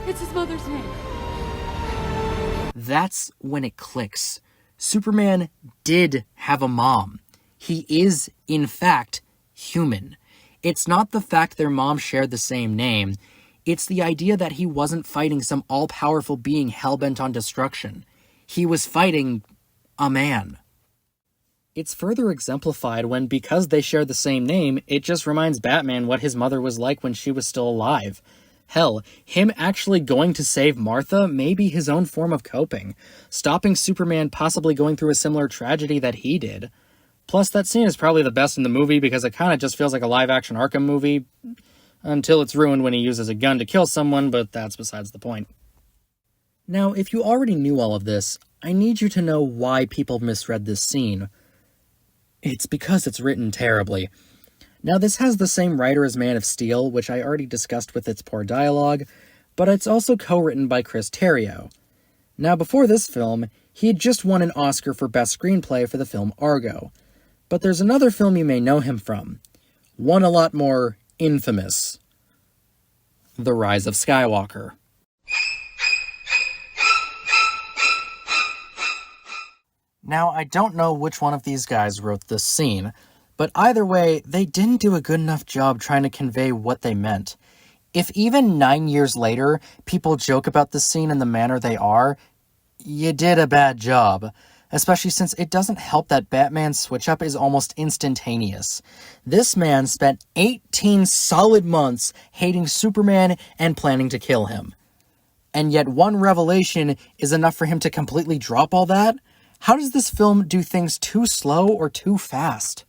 It's his mother's name. That's when it clicks. Superman did have a mom. He is, in fact, human. It's not the fact their mom shared the same name. It's the idea that he wasn't fighting some all-powerful being hell-bent on destruction. He was fighting a man. It's further exemplified when, because they share the same name, it just reminds Batman what his mother was like when she was still alive. Hell, him actually going to save Martha may be his own form of coping, stopping Superman possibly going through a similar tragedy that he did. Plus, that scene is probably the best in the movie because it kind of just feels like a live-action Arkham movie, until it's ruined when he uses a gun to kill someone, but that's besides the point. Now, if you already knew all of this, I need you to know why people misread this scene. It's because it's written terribly. Now, this has the same writer as Man of Steel, which I already discussed with its poor dialogue, but it's also co-written by Chris Terrio. Now, before this film, he had just won an Oscar for Best Screenplay for the film Argo. But there's another film you may know him from, one a lot more infamous: The Rise of Skywalker. Now, I don't know which one of these guys wrote this scene, but either way, they didn't do a good enough job trying to convey what they meant. If even 9 years later, people joke about this scene in the manner they are, you did a bad job. Especially since it doesn't help that Batman's switch-up is almost instantaneous. This man spent 18 solid months hating Superman and planning to kill him. And yet one revelation is enough for him to completely drop all that? How does this film do things too slow or too fast?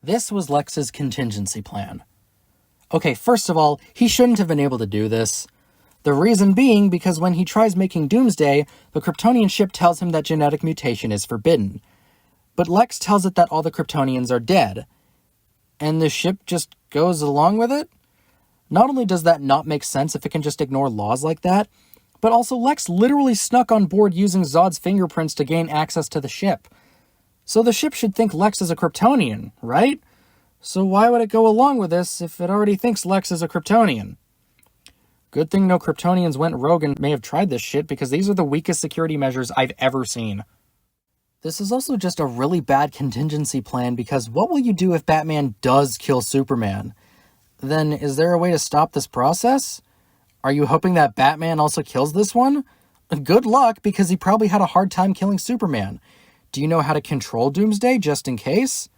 This was Lex's contingency plan. Okay, first of all, he shouldn't have been able to do this. The reason being because when he tries making Doomsday, the Kryptonian ship tells him that genetic mutation is forbidden. But Lex tells it that all the Kryptonians are dead. And the ship just goes along with it? Not only does that not make sense if it can just ignore laws like that, but also Lex literally snuck on board using Zod's fingerprints to gain access to the ship. So the ship should think Lex is a Kryptonian, right? So why would it go along with this if it already thinks Lex is a Kryptonian? Good thing no Kryptonians went rogue and may have tried this shit, because these are the weakest security measures I've ever seen. This is also just a really bad contingency plan, because what will you do if Batman does kill Superman? Then is there a way to stop this process? Are you hoping that Batman also kills this one? Good luck, because he probably had a hard time killing Superman. Do you know how to control Doomsday just in case?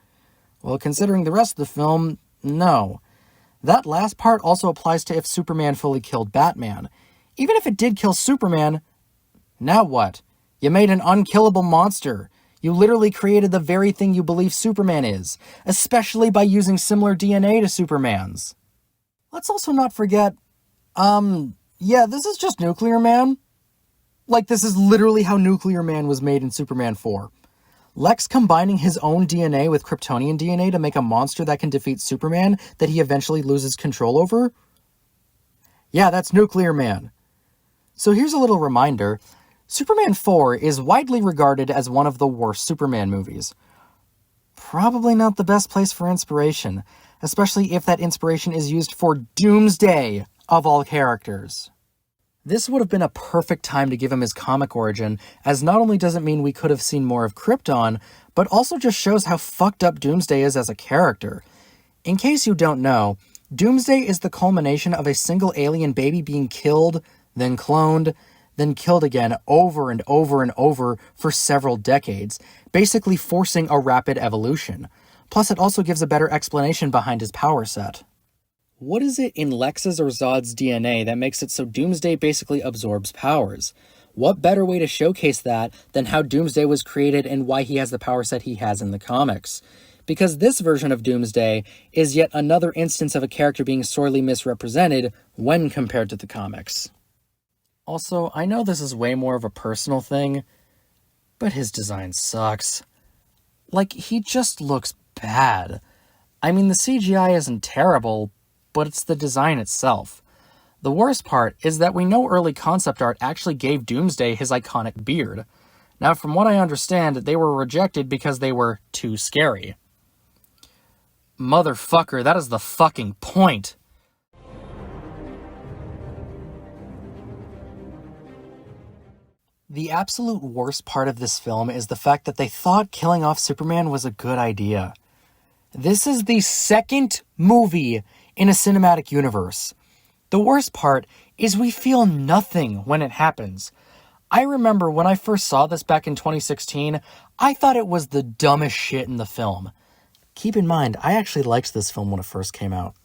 Well, considering the rest of the film, no. That last part also applies to if Superman fully killed Batman. Even if it did kill Superman, now what? You made an unkillable monster. You literally created the very thing you believe Superman is, especially by using similar DNA to Superman's. Let's also not forget, yeah, this is just Nuclear Man. Like, this is literally how Nuclear Man was made in Superman 4. Lex combining his own DNA with Kryptonian DNA to make a monster that can defeat Superman that he eventually loses control over? Yeah, that's Nuclear Man. So here's a little reminder. Superman 4 is widely regarded as one of the worst Superman movies. Probably not the best place for inspiration, especially if that inspiration is used for Doomsday, of all characters. This would have been a perfect time to give him his comic origin, as not only does it mean we could have seen more of Krypton, but also just shows how fucked up Doomsday is as a character. In case you don't know, Doomsday is the culmination of a single alien baby being killed, then cloned, then killed again over and over and over for several decades, basically forcing a rapid evolution. Plus, it also gives a better explanation behind his power set. What is it in Lex's or Zod's DNA that makes it so Doomsday basically absorbs powers? What better way to showcase that than how Doomsday was created and why he has the power set he has in the comics? Because this version of Doomsday is yet another instance of a character being sorely misrepresented when compared to the comics. Also, I know this is way more of a personal thing, but his design sucks. Like, he just looks bad. I mean, the CGI isn't terrible, but it's the design itself. The worst part is that we know early concept art actually gave Doomsday his iconic beard. Now, from what I understand, they were rejected because they were too scary. Motherfucker, that is the fucking point. The absolute worst part of this film is the fact that they thought killing off Superman was a good idea. This is the second movie in a cinematic universe. The worst part is we feel nothing when it happens. I remember when I first saw this back in 2016, I thought it was the dumbest shit in the film. Keep in mind, I actually liked this film when it first came out.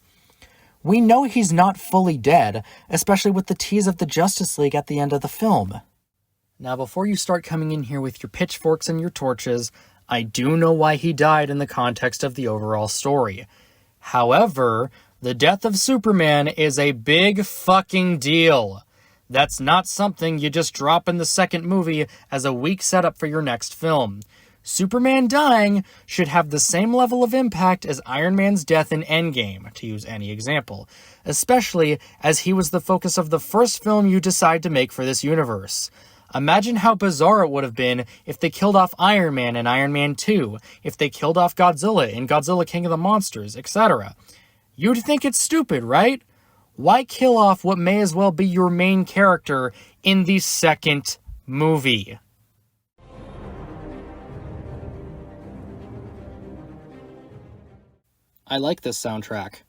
We know he's not fully dead, especially with the tease of the Justice League at the end of the film. Now, before you start coming in here with your pitchforks and your torches, I do know why he died in the context of the overall story. However, the death of Superman is a big fucking deal. That's not something you just drop in the second movie as a weak setup for your next film. Superman dying should have the same level of impact as Iron Man's death in Endgame, to use any example, especially as he was the focus of the first film you decide to make for this universe. Imagine how bizarre it would have been if they killed off Iron Man in Iron Man 2, if they killed off Godzilla in Godzilla King of the Monsters, etc. You'd think it's stupid, right? Why kill off what may as well be your main character in the second movie? I like this soundtrack.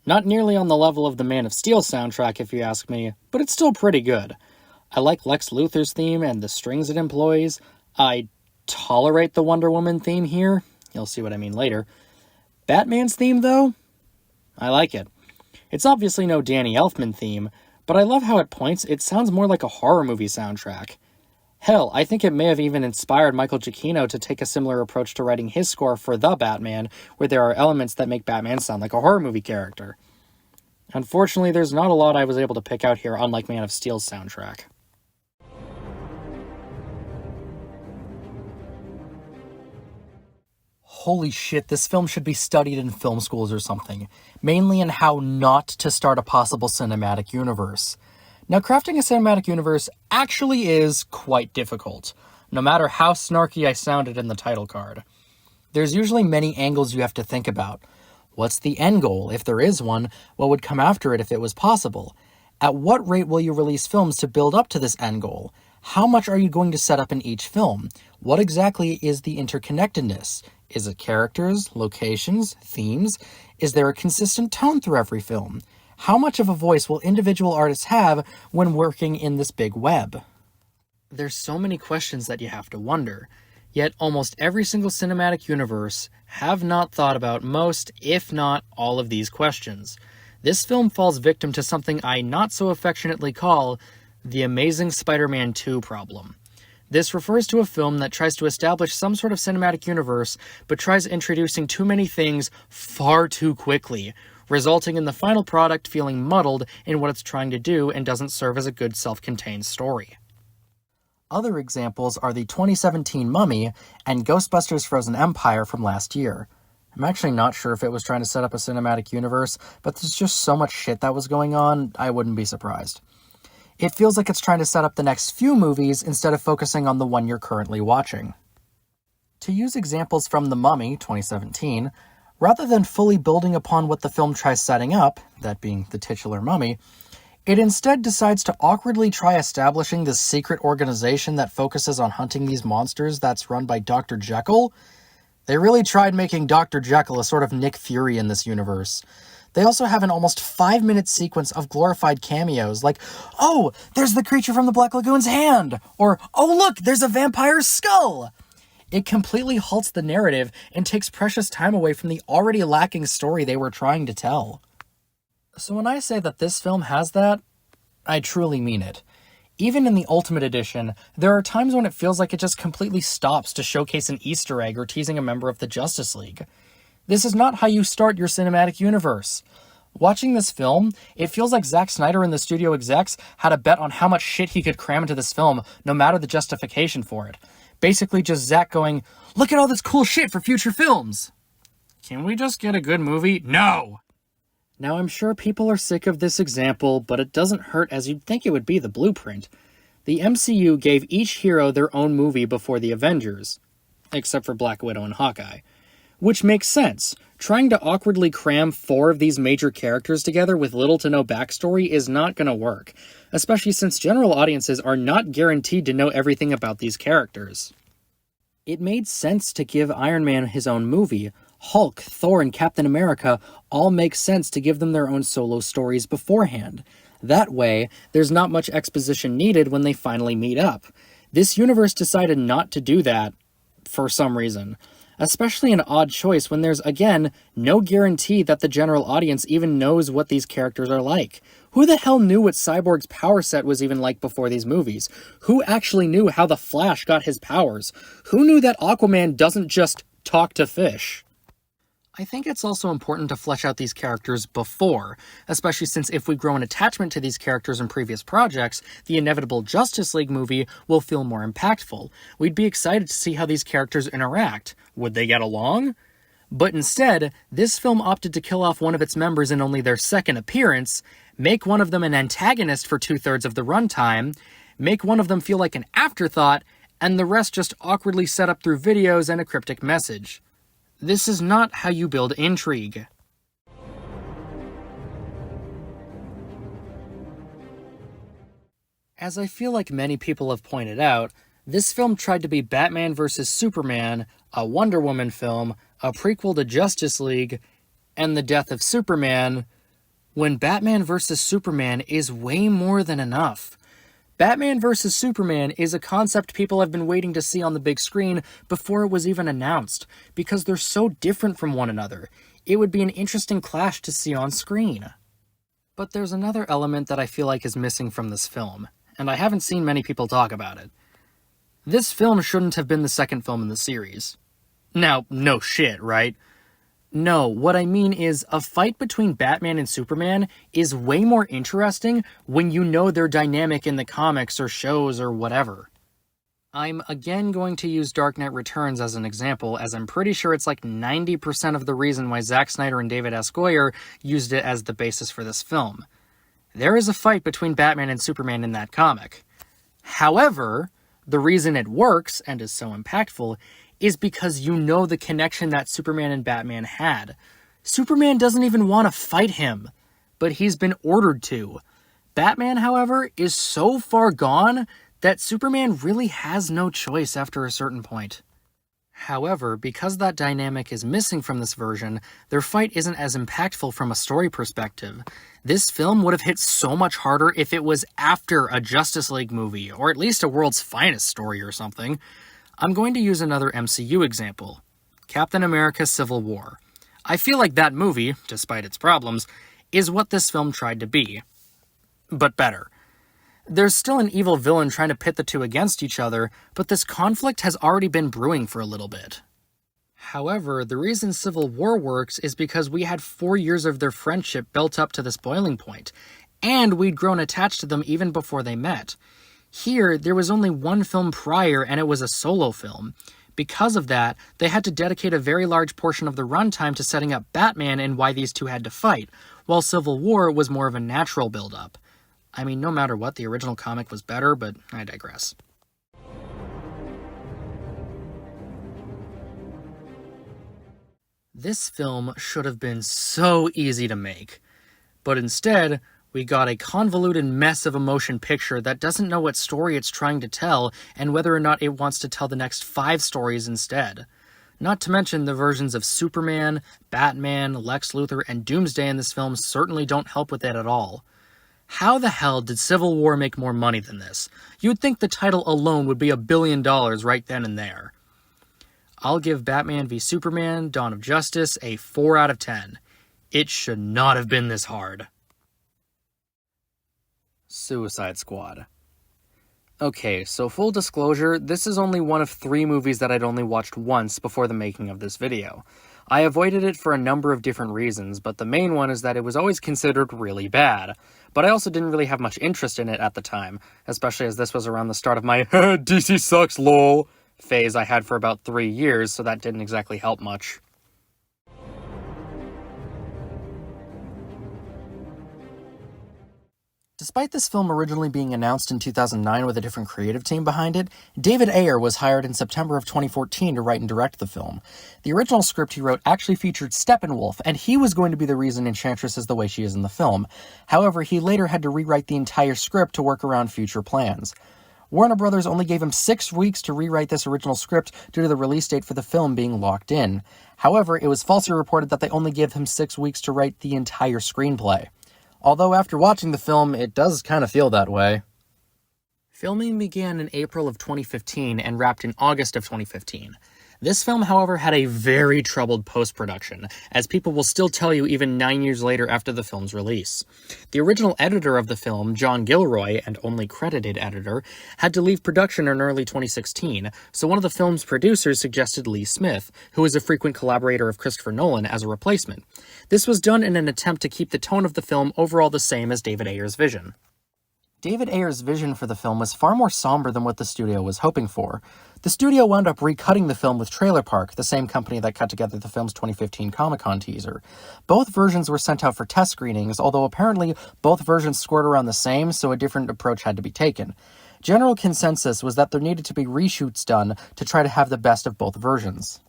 Not nearly on the level of the Man of Steel soundtrack, if you ask me, but it's still pretty good. I like Lex Luthor's theme and the strings it employs. I tolerate the Wonder Woman theme here. You'll see what I mean later. Batman's theme, though? I like it. It's obviously no Danny Elfman theme, but I love how at points it sounds more like a horror movie soundtrack. Hell, I think it may have even inspired Michael Giacchino to take a similar approach to writing his score for The Batman, where there are elements that make Batman sound like a horror movie character. Unfortunately, there's not a lot I was able to pick out here, unlike Man of Steel's soundtrack. Holy shit, this film should be studied in film schools or something, mainly in how not to start a possible cinematic universe. Now, crafting a cinematic universe actually is quite difficult, no matter how snarky I sounded in the title card. There's usually many angles you have to think about. What's the end goal? If there is one, what would come after it if it was possible? At what rate will you release films to build up to this end goal? How much are you going to set up in each film? What exactly is the interconnectedness? Is it characters, locations, themes? Is there a consistent tone through every film? How much of a voice will individual artists have when working in this big web? There's so many questions that you have to wonder, yet almost every single cinematic universe have not thought about most, if not all of these questions. This film falls victim to something I not so affectionately call the Amazing Spider-Man 2 problem. This refers to a film that tries to establish some sort of cinematic universe, but tries introducing too many things far too quickly, resulting in the final product feeling muddled in what it's trying to do and doesn't serve as a good self-contained story. Other examples are the 2017 Mummy and Ghostbusters Frozen Empire from last year. I'm actually not sure if it was trying to set up a cinematic universe, but there's just so much shit that was going on, I wouldn't be surprised. It feels like it's trying to set up the next few movies instead of focusing on the one you're currently watching. To use examples from The Mummy, 2017, rather than fully building upon what the film tries setting up, that being the titular mummy, it instead decides to awkwardly try establishing this secret organization that focuses on hunting these monsters that's run by Dr. Jekyll. They really tried making Dr. Jekyll a sort of Nick Fury in this universe. They also have an almost 5-minute sequence of glorified cameos, like, oh, there's the creature from the Black Lagoon's hand, or, oh look, there's a vampire's skull! It completely halts the narrative and takes precious time away from the already lacking story they were trying to tell. So when I say that this film has that, I truly mean it. Even in the Ultimate Edition, there are times when it feels like it just completely stops to showcase an Easter egg or teasing a member of the Justice League. This is not how you start your cinematic universe. Watching this film, it feels like Zack Snyder and the studio execs had a bet on how much shit he could cram into this film, no matter the justification for it. Basically just Zack going, look at all this cool shit for future films! Can we just get a good movie? No! Now I'm sure people are sick of this example, but it doesn't hurt as you'd think it would be the blueprint. The MCU gave each hero their own movie before the Avengers, except for Black Widow and Hawkeye. Which makes sense. Trying to awkwardly cram 4 of these major characters together with little to no backstory is not gonna work, especially since general audiences are not guaranteed to know everything about these characters. It made sense to give Iron Man his own movie. Hulk, Thor, and Captain America all make sense to give them their own solo stories beforehand. That way, there's not much exposition needed when they finally meet up. This universe decided not to do that, for some reason. Especially an odd choice when there's, again, no guarantee that the general audience even knows what these characters are like. Who the hell knew what Cyborg's power set was even like before these movies? Who actually knew how the Flash got his powers? Who knew that Aquaman doesn't just talk to fish? I think it's also important to flesh out these characters before, especially since if we grow an attachment to these characters in previous projects, the inevitable Justice League movie will feel more impactful. We'd be excited to see how these characters interact. Would they get along? But instead, this film opted to kill off one of its members in only their second appearance, make one of them an antagonist for 2/3 of the runtime, make one of them feel like an afterthought, and the rest just awkwardly set up through videos and a cryptic message. This is not how you build intrigue. As I feel like many people have pointed out, this film tried to be Batman vs. Superman, a Wonder Woman film, a prequel to Justice League, and the death of Superman, when Batman vs. Superman is way more than enough. Batman vs. Superman is a concept people have been waiting to see on the big screen before it was even announced, because they're so different from one another. It would be an interesting clash to see on screen. But there's another element that I feel like is missing from this film, and I haven't seen many people talk about it. This film shouldn't have been the second film in the series. Now, no shit, right? No, what I mean is, a fight between Batman and Superman is way more interesting when you know their dynamic in the comics or shows or whatever. I'm again going to use Dark Knight Returns as an example, as I'm pretty sure it's like 90% of the reason why Zack Snyder and David S. Goyer used it as the basis for this film. There is a fight between Batman and Superman in that comic. However, the reason it works, and is so impactful, is because you know the connection that Superman and Batman had. Superman doesn't even want to fight him, but he's been ordered to. Batman, however, is so far gone that Superman really has no choice after a certain point. However, because that dynamic is missing from this version, their fight isn't as impactful from a story perspective. This film would have hit so much harder if it was after a Justice League movie, or at least a World's Finest story or something. I'm going to use another MCU example. Captain America: Civil War. I feel like that movie, despite its problems, is what this film tried to be. But better. There's still an evil villain trying to pit the two against each other, but this conflict has already been brewing for a little bit. However, the reason Civil War works is because we had 4 years of their friendship built up to this boiling point, and we'd grown attached to them even before they met. Here, there was only one film prior, and it was a solo film. Because of that, they had to dedicate a very large portion of the runtime to setting up Batman and why these two had to fight, while Civil War was more of a natural build-up. I mean, no matter what, the original comic was better, but I digress. This film should have been so easy to make, but instead, we got a convoluted mess of a motion picture that doesn't know what story it's trying to tell and whether or not it wants to tell the next 5 stories instead. Not to mention the versions of Superman, Batman, Lex Luthor, and Doomsday in this film certainly don't help with it at all. How the hell did Civil War make more money than this? You'd think the title alone would be $1 billion right then and there. I'll give Batman v Superman: Dawn of Justice a 4 out of 10. It should not have been this hard. Suicide Squad. Okay, so full disclosure, this is only one of 3 movies that I'd only watched once before the making of this video. I avoided it for a number of different reasons, but the main one is that it was always considered really bad. But I also didn't really have much interest in it at the time, especially as this was around the start of my DC sucks lol phase I had for about 3 years, so that didn't exactly help much. Despite Despite this film originally being announced in 2009 with a different creative team behind it, David Ayer was hired in September of 2014 to write and direct the film. The original script he wrote actually featured Steppenwolf, and he was going to be the reason Enchantress is the way she is in the film. However, he later had to rewrite the entire script to work around future plans. Warner Brothers only gave him 6 weeks to rewrite this original script due to the release date for the film being locked in. However, it was falsely reported that they only gave him 6 weeks to write the entire screenplay. Although after watching the film, it does kind of feel that way. Filming began in April of 2015 and wrapped in August of 2015. This film, however, had a very troubled post-production, as people will still tell you even 9 years later after the film's release. The original editor of the film, John Gilroy, and only credited editor, had to leave production in early 2016, so one of the film's producers suggested Lee Smith, who was a frequent collaborator of Christopher Nolan, as a replacement. This was done in an attempt to keep the tone of the film overall the same as David Ayer's vision. David Ayer's vision for the film was far more somber than what the studio was hoping for. The studio wound up recutting the film with Trailer Park, the same company that cut together the film's 2015 Comic-Con teaser. Both versions were sent out for test screenings, although apparently both versions scored around the same, so a different approach had to be taken. General consensus was that there needed to be reshoots done to try to have the best of both versions.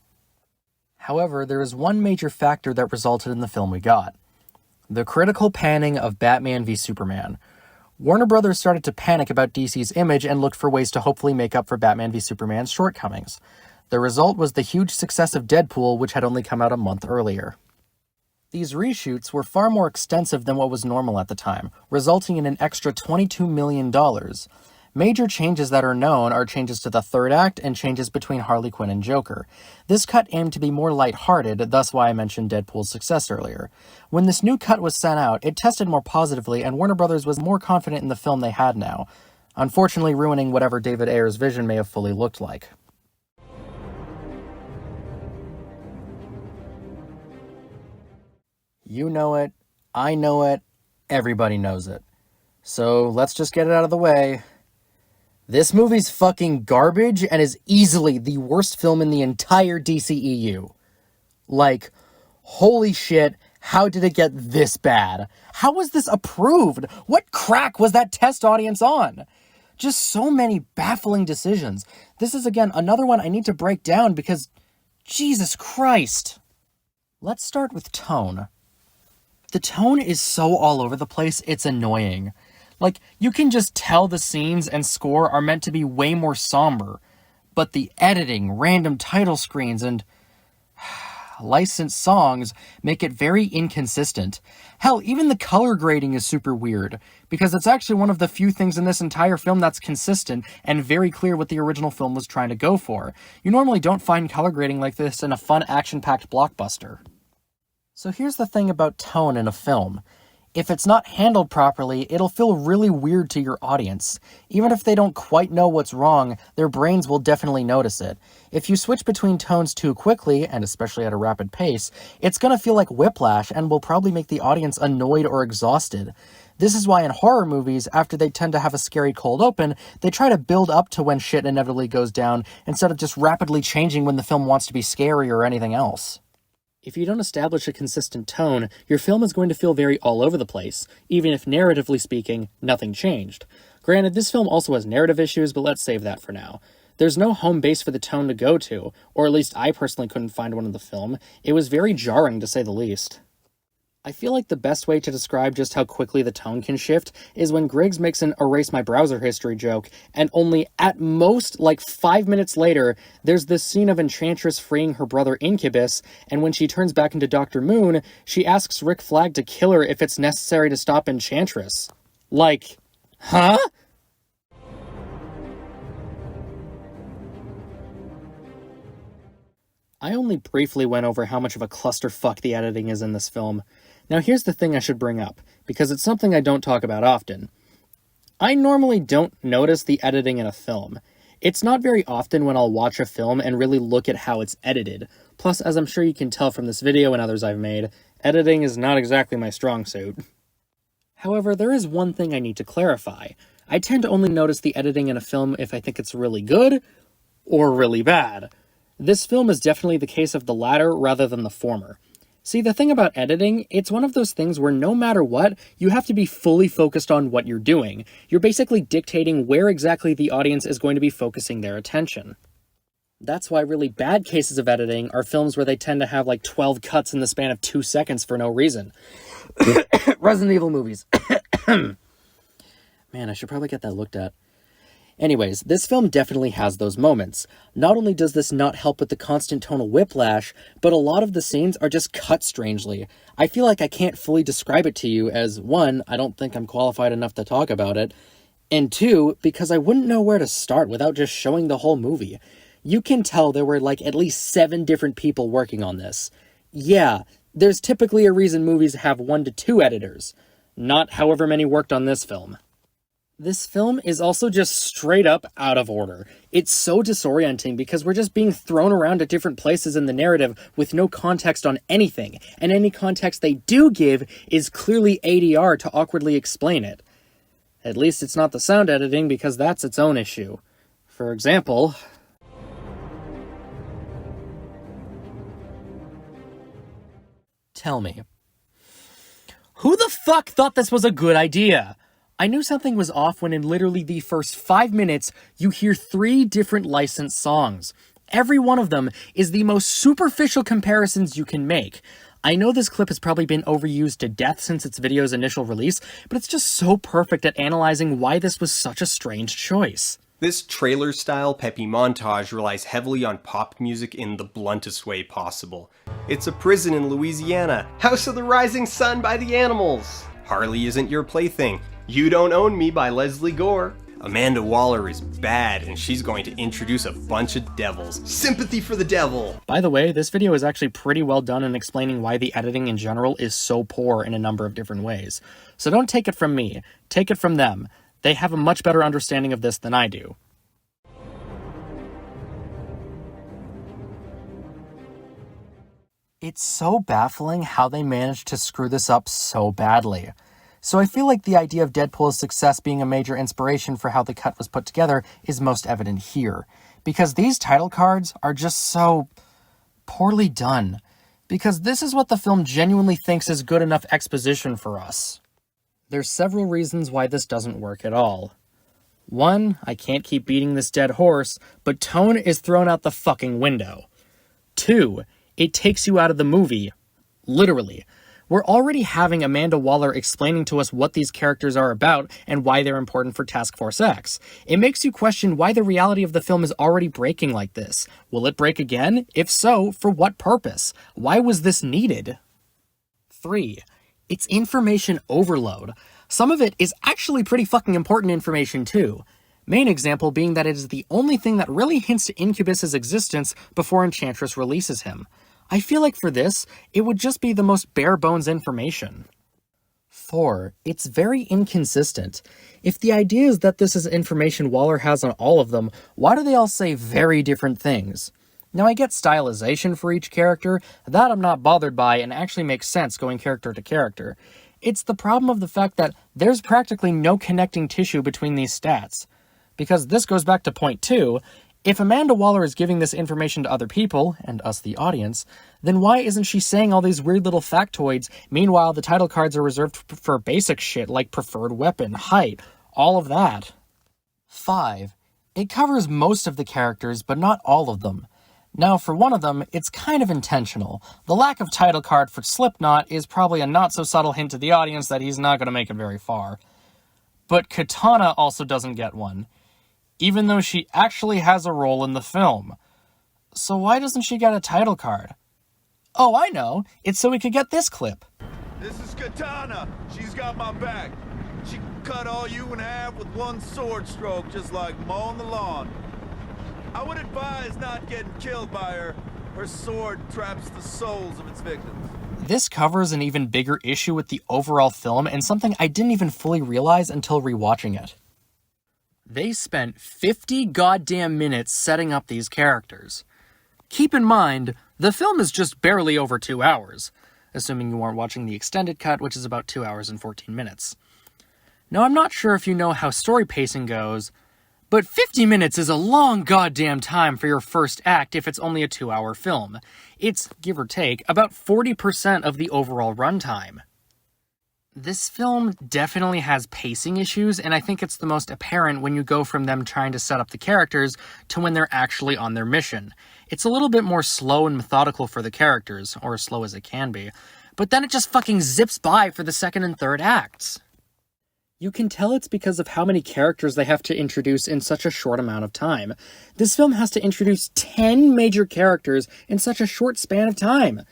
However, there is one major factor that resulted in the film we got: the critical panning of Batman v Superman. Warner Brothers started to panic about DC's image and looked for ways to hopefully make up for Batman v Superman's shortcomings. The result was the huge success of Deadpool, which had only come out a month earlier. These reshoots were far more extensive than what was normal at the time, resulting in an extra $22 million. Major changes that are known are changes to the third act and changes between Harley Quinn and Joker. This cut aimed to be more lighthearted, thus why I mentioned Deadpool's success earlier. When this new cut was sent out, it tested more positively, and Warner Brothers was more confident in the film they had now, unfortunately ruining whatever David Ayer's vision may have fully looked like. You know it, I know it, everybody knows it. So let's just get it out of the way. This movie's fucking garbage and is easily the worst film in the entire DCEU. Like, holy shit, how did it get this bad? How was this approved? What crack was that test audience on? Just so many baffling decisions. This is, again, another one I need to break down because, Jesus Christ. Let's start with tone. The tone is so all over the place, it's annoying. Like, you can just tell the scenes and score are meant to be way more somber, but the editing, random title screens, and licensed songs make it very inconsistent. Hell, even the color grading is super weird, because it's actually one of the few things in this entire film that's consistent and very clear what the original film was trying to go for. You normally don't find color grading like this in a fun, action-packed blockbuster. So here's the thing about tone in a film. If it's not handled properly, it'll feel really weird to your audience. Even if they don't quite know what's wrong, their brains will definitely notice it. If you switch between tones too quickly, and especially at a rapid pace, it's gonna feel like whiplash and will probably make the audience annoyed or exhausted. This is why in horror movies, after they tend to have a scary cold open, they try to build up to when shit inevitably goes down, instead of just rapidly changing when the film wants to be scary or anything else. If you don't establish a consistent tone, your film is going to feel very all over the place, even if narratively speaking, nothing changed. Granted, this film also has narrative issues, but let's save that for now. There's no home base for the tone to go to, or at least I personally couldn't find one in the film. It was very jarring, to say the least. I feel like the best way to describe just how quickly the tone can shift is when Griggs makes an erase my browser history joke, and only at most like 5 minutes later, there's this scene of Enchantress freeing her brother Incubus, and when she turns back into Dr. Moon, she asks Rick Flag to kill her if it's necessary to stop Enchantress. Like, huh? I only briefly went over how much of a clusterfuck the editing is in this film. Now here's the thing I should bring up, because it's something I don't talk about often. I normally don't notice the editing in a film. It's not very often when I'll watch a film and really look at how it's edited. Plus, as I'm sure you can tell from this video and others I've made, editing is not exactly my strong suit. However, there is one thing I need to clarify. I tend to only notice the editing in a film if I think it's really good or really bad. This film is definitely the case of the latter rather than the former. See, the thing about editing, it's one of those things where no matter what, you have to be fully focused on what you're doing. You're basically dictating where exactly the audience is going to be focusing their attention. That's why really bad cases of editing are films where they tend to have like 12 cuts in the span of 2 seconds for no reason. Resident Evil movies. Man, I should probably get that looked at. Anyways, this film definitely has those moments. Not only does this not help with the constant tonal whiplash, but a lot of the scenes are just cut strangely. I feel like I can't fully describe it to you as, one, I don't think I'm qualified enough to talk about it, and two, because I wouldn't know where to start without just showing the whole movie. You can tell there were like at least 7 different people working on this. Yeah, there's typically a reason movies have 1 to 2 editors. Not however many worked on this film. This film is also just straight up out of order. It's so disorienting because we're just being thrown around at different places in the narrative with no context on anything, and any context they do give is clearly ADR to awkwardly explain it. At least it's not the sound editing, because that's its own issue. For example... Tell me, who the fuck thought this was a good idea? I knew something was off when in literally the first 5 minutes, you hear 3 different licensed songs. Every one of them is the most superficial comparisons you can make. I know this clip has probably been overused to death since its video's initial release, but it's just so perfect at analyzing why this was such a strange choice. This trailer-style peppy montage relies heavily on pop music in the bluntest way possible. It's a prison in Louisiana, House of the Rising Sun by the Animals, Harley Isn't Your Plaything, You Don't Own Me by Leslie Gore. Amanda Waller is bad, and she's going to introduce a bunch of devils. Sympathy for the devil! By the way, this video is actually pretty well done in explaining why the editing in general is so poor in a number of different ways. So don't take it from me, take it from them. They have a much better understanding of this than I do. It's so baffling how they managed to screw this up so badly. So I feel like the idea of Deadpool's success being a major inspiration for how the cut was put together is most evident here. Because these title cards are just so poorly done. Because this is what the film genuinely thinks is good enough exposition for us. There's several reasons why this doesn't work at all. 1, I can't keep beating this dead horse, but tone is thrown out the fucking window. 2, it takes you out of the movie. Literally. We're already having Amanda Waller explaining to us what these characters are about and why they're important for Task Force X. It makes you question why the reality of the film is already breaking like this. Will it break again? If so, for what purpose? Why was this needed? 3, it's information overload. Some of it is actually pretty fucking important information too. Main example being that it is the only thing that really hints to Incubus's existence before Enchantress releases him. I feel like for this, it would just be the most bare-bones information. 4, it's very inconsistent. If the idea is that this is information Waller has on all of them, why do they all say very different things? Now I get stylization for each character, that I'm not bothered by and actually makes sense going character to character. It's the problem of the fact that there's practically no connecting tissue between these stats. Because this goes back to point 2, if Amanda Waller is giving this information to other people, and us the audience, then why isn't she saying all these weird little factoids, meanwhile the title cards are reserved for basic shit like preferred weapon, height, all of that. 5, it covers most of the characters, but not all of them. Now, for one of them, it's kind of intentional. The lack of title card for Slipknot is probably a not-so-subtle hint to the audience that he's not going to make it very far. But Katana also doesn't get one, even though she actually has a role in the film. So why doesn't she get a title card? Oh, I know. It's so we could get this clip. This is Katana. She's got my back. She can cut all you in half with one sword stroke, just like mowing the lawn. I would advise not getting killed by her. Her sword traps the souls of its victims. This covers an even bigger issue with the overall film and something I didn't even fully realize until rewatching it. They spent 50 goddamn minutes setting up these characters. Keep in mind, the film is just barely over 2 hours, assuming you aren't watching the extended cut, which is about 2 hours and 14 minutes. Now, I'm not sure if you know how story pacing goes, But 50 minutes is a long goddamn time for your first act if it's only a 2-hour film. It's, give or take, about 40% of the overall runtime. This film definitely has pacing issues, and I think it's the most apparent when you go from them trying to set up the characters to when they're actually on their mission. It's a little bit more slow and methodical for the characters, or as slow as it can be, but then it just fucking zips by for the second and third acts. You can tell it's because of how many characters they have to introduce in such a short amount of time. This film has to introduce 10 major characters in such a short span of time.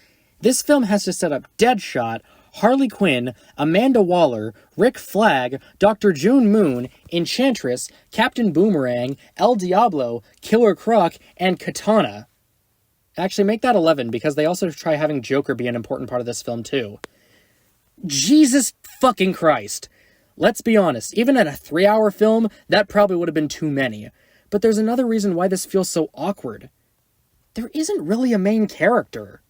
This film has to set up Deadshot, Harley Quinn, Amanda Waller, Rick Flag, Dr. June Moon, Enchantress, Captain Boomerang, El Diablo, Killer Croc, and Katana. Actually, make that 11, because they also try having Joker be an important part of this film, too. Jesus fucking Christ. Let's be honest, even at a 3-hour film, that probably would have been too many. But there's another reason why this feels so awkward. There isn't really a main character.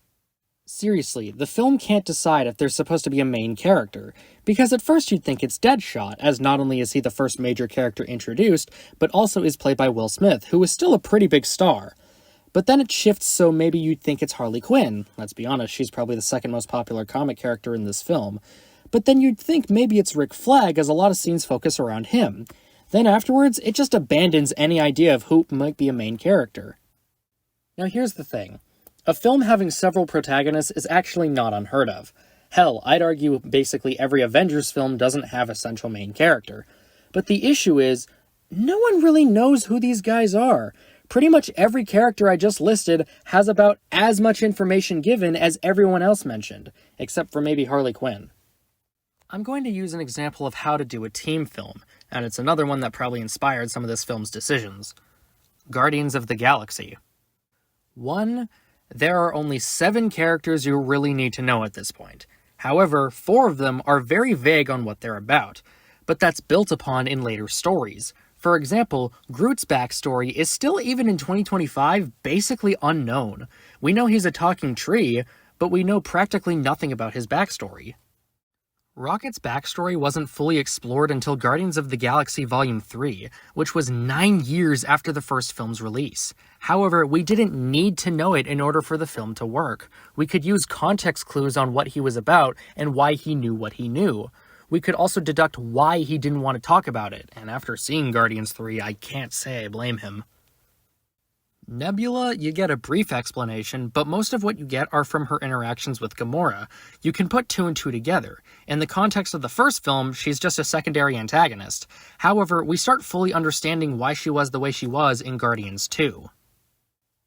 Seriously, the film can't decide if there's supposed to be a main character, because at first you'd think it's Deadshot, as not only is he the first major character introduced, but also is played by Will Smith, who is still a pretty big star. But then it shifts, so maybe you'd think it's Harley Quinn. Let's be honest, she's probably the second most popular comic character in this film. But then you'd think maybe it's Rick Flag, as a lot of scenes focus around him. Then afterwards, it just abandons any idea of who might be a main character. Now here's the thing. A film having several protagonists is actually not unheard of. Hell, I'd argue basically every Avengers film doesn't have a central main character. But the issue is, no one really knows who these guys are. Pretty much every character I just listed has about as much information given as everyone else mentioned, except for maybe Harley Quinn. I'm going to use an example of how to do a team film, and it's another one that probably inspired some of this film's decisions. Guardians of the Galaxy. 1. There are only 7 characters you really need to know at this point. However, 4 of them are very vague on what they're about, but that's built upon in later stories. For example, Groot's backstory is still, even in 2025, basically unknown. We know he's a talking tree, but we know practically nothing about his backstory. Rocket's backstory wasn't fully explored until Guardians of the Galaxy Volume 3, which was 9 years after the first film's release. However, we didn't need to know it in order for the film to work. We could use context clues on what he was about and why he knew what he knew. We could also deduct why he didn't want to talk about it, and after seeing Guardians 3, I can't say I blame him. Nebula, you get a brief explanation, but most of what you get are from her interactions with Gamora. You can put 2 and 2 together. In the context of the first film, she's just a secondary antagonist. However, we start fully understanding why she was the way she was in Guardians 2.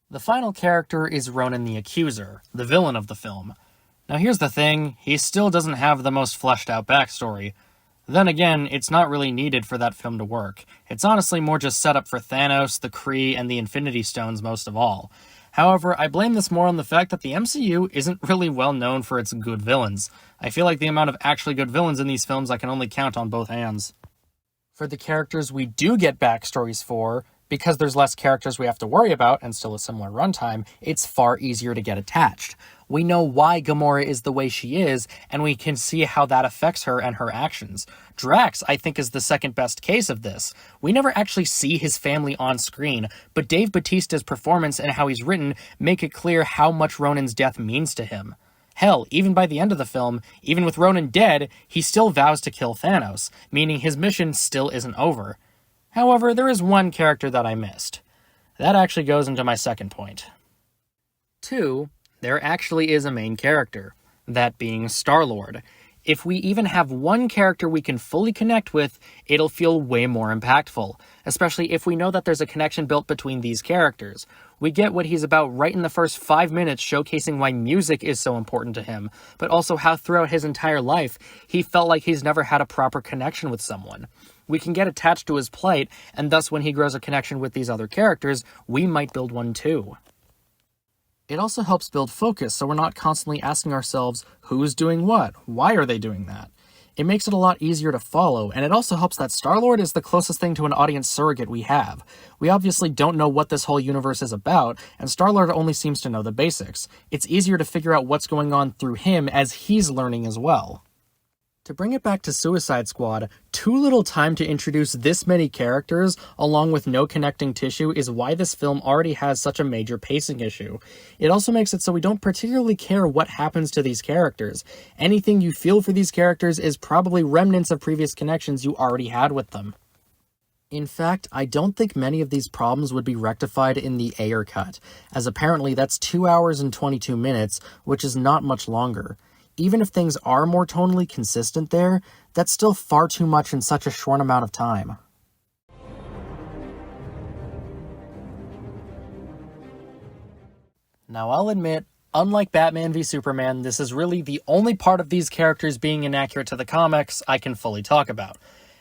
The final character is Ronan the Accuser, the villain of the film. Now here's the thing, he still doesn't have the most fleshed out backstory. Then again, it's not really needed for that film to work. It's honestly more just set up for Thanos, the Kree, and the Infinity Stones most of all. However, I blame this more on the fact that the MCU isn't really well known for its good villains. I feel like the amount of actually good villains in these films I can only count on both hands. For the characters we do get backstories for, because there's less characters we have to worry about, and still a similar runtime, it's far easier to get attached. We know why Gamora is the way she is, and we can see how that affects her and her actions. Drax, I think, is the second best case of this. We never actually see his family on screen, but Dave Bautista's performance and how he's written make it clear how much Ronan's death means to him. Hell, even by the end of the film, even with Ronan dead, he still vows to kill Thanos, meaning his mission still isn't over. However, there is one character that I missed. That actually goes into my second point. 2. There actually is a main character, that being Star-Lord. If we even have one character we can fully connect with, it'll feel way more impactful, especially if we know that there's a connection built between these characters. We get what he's about right in the first 5 minutes, showcasing why music is so important to him, but also how throughout his entire life, he felt like he's never had a proper connection with someone. We can get attached to his plight, and thus when he grows a connection with these other characters, we might build one too. It also helps build focus, so we're not constantly asking ourselves, who's doing what? Why are they doing that? It makes it a lot easier to follow, and it also helps that Star-Lord is the closest thing to an audience surrogate we have. We obviously don't know what this whole universe is about, and Star-Lord only seems to know the basics. It's easier to figure out what's going on through him as he's learning as well. To bring it back to Suicide Squad, too little time to introduce this many characters, along with no connecting tissue, is why this film already has such a major pacing issue. It also makes it so we don't particularly care what happens to these characters. Anything you feel for these characters is probably remnants of previous connections you already had with them. In fact, I don't think many of these problems would be rectified in the Ayer cut, as apparently that's 2 hours and 22 minutes, which is not much longer. Even if things are more tonally consistent there, that's still far too much in such a short amount of time. Now I'll admit, unlike Batman v Superman, this is really the only part of these characters being inaccurate to the comics I can fully talk about.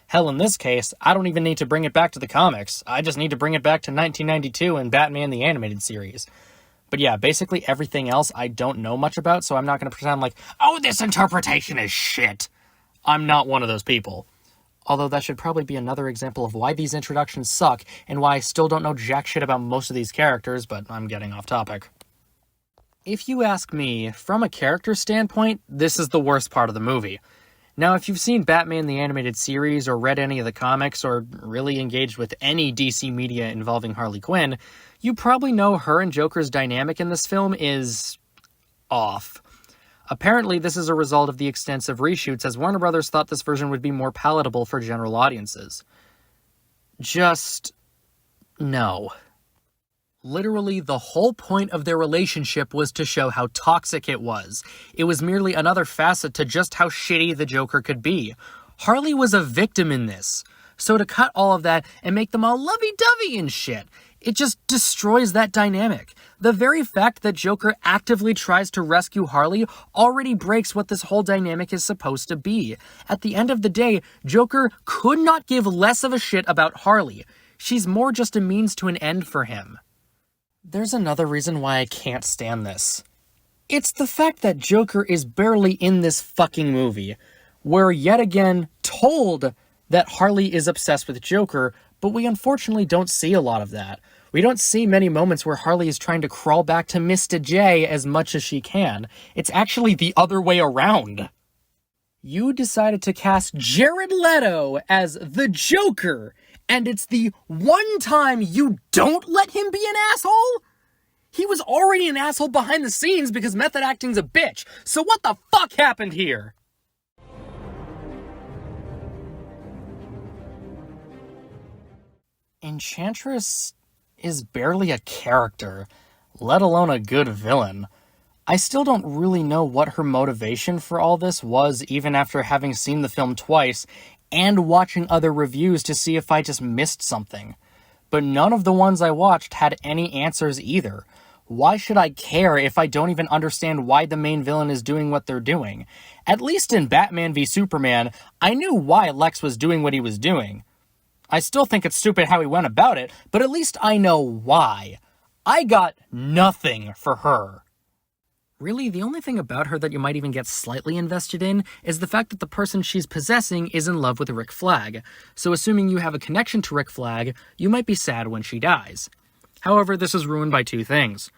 Hell, in this case, I don't even need to bring it back to the comics, I just need to bring it back to 1992 and Batman the Animated Series. But yeah, basically everything else I don't know much about, so I'm not going to pretend like, oh, this interpretation is shit. I'm not one of those people. Although that should probably be another example of why these introductions suck, and why I still don't know jack shit about most of these characters, but I'm getting off topic. If you ask me, from a character standpoint, this is the worst part of the movie. Now, if you've seen Batman the Animated Series, or read any of the comics, or really engaged with any DC media involving Harley Quinn, you probably know her and Joker's dynamic in this film is off. Apparently, this is a result of the extensive reshoots, as Warner Brothers thought this version would be more palatable for general audiences. Just no. Literally, the whole point of their relationship was to show how toxic it was. It was merely another facet to just how shitty the Joker could be. Harley was a victim in this. So to cut all of that and make them all lovey-dovey and shit, it just destroys that dynamic. The very fact that Joker actively tries to rescue Harley already breaks what this whole dynamic is supposed to be. At the end of the day, Joker could not give less of a shit about Harley. She's more just a means to an end for him. There's another reason why I can't stand this. It's the fact that Joker is barely in this fucking movie. We're yet again told that Harley is obsessed with Joker, but we unfortunately don't see a lot of that. We don't see many moments where Harley is trying to crawl back to Mr. J as much as she can. It's actually the other way around. You decided to cast Jared Leto as the Joker, and it's the one time you don't let him be an asshole? He was already an asshole behind the scenes because method acting's a bitch, so what the fuck happened here? Enchantress is barely a character, let alone a good villain. I still don't really know what her motivation for all this was, even after having seen the film twice and watching other reviews to see if I just missed something. But none of the ones I watched had any answers either. Why should I care if I don't even understand why the main villain is doing what they're doing? At least in Batman v Superman, I knew why Lex was doing what he was doing. I still think it's stupid how he went about it, but at least I know why. I got nothing for her. Really, the only thing about her that you might even get slightly invested in is the fact that the person she's possessing is in love with Rick Flag, so assuming you have a connection to Rick Flag, you might be sad when she dies. However, this is ruined by two things.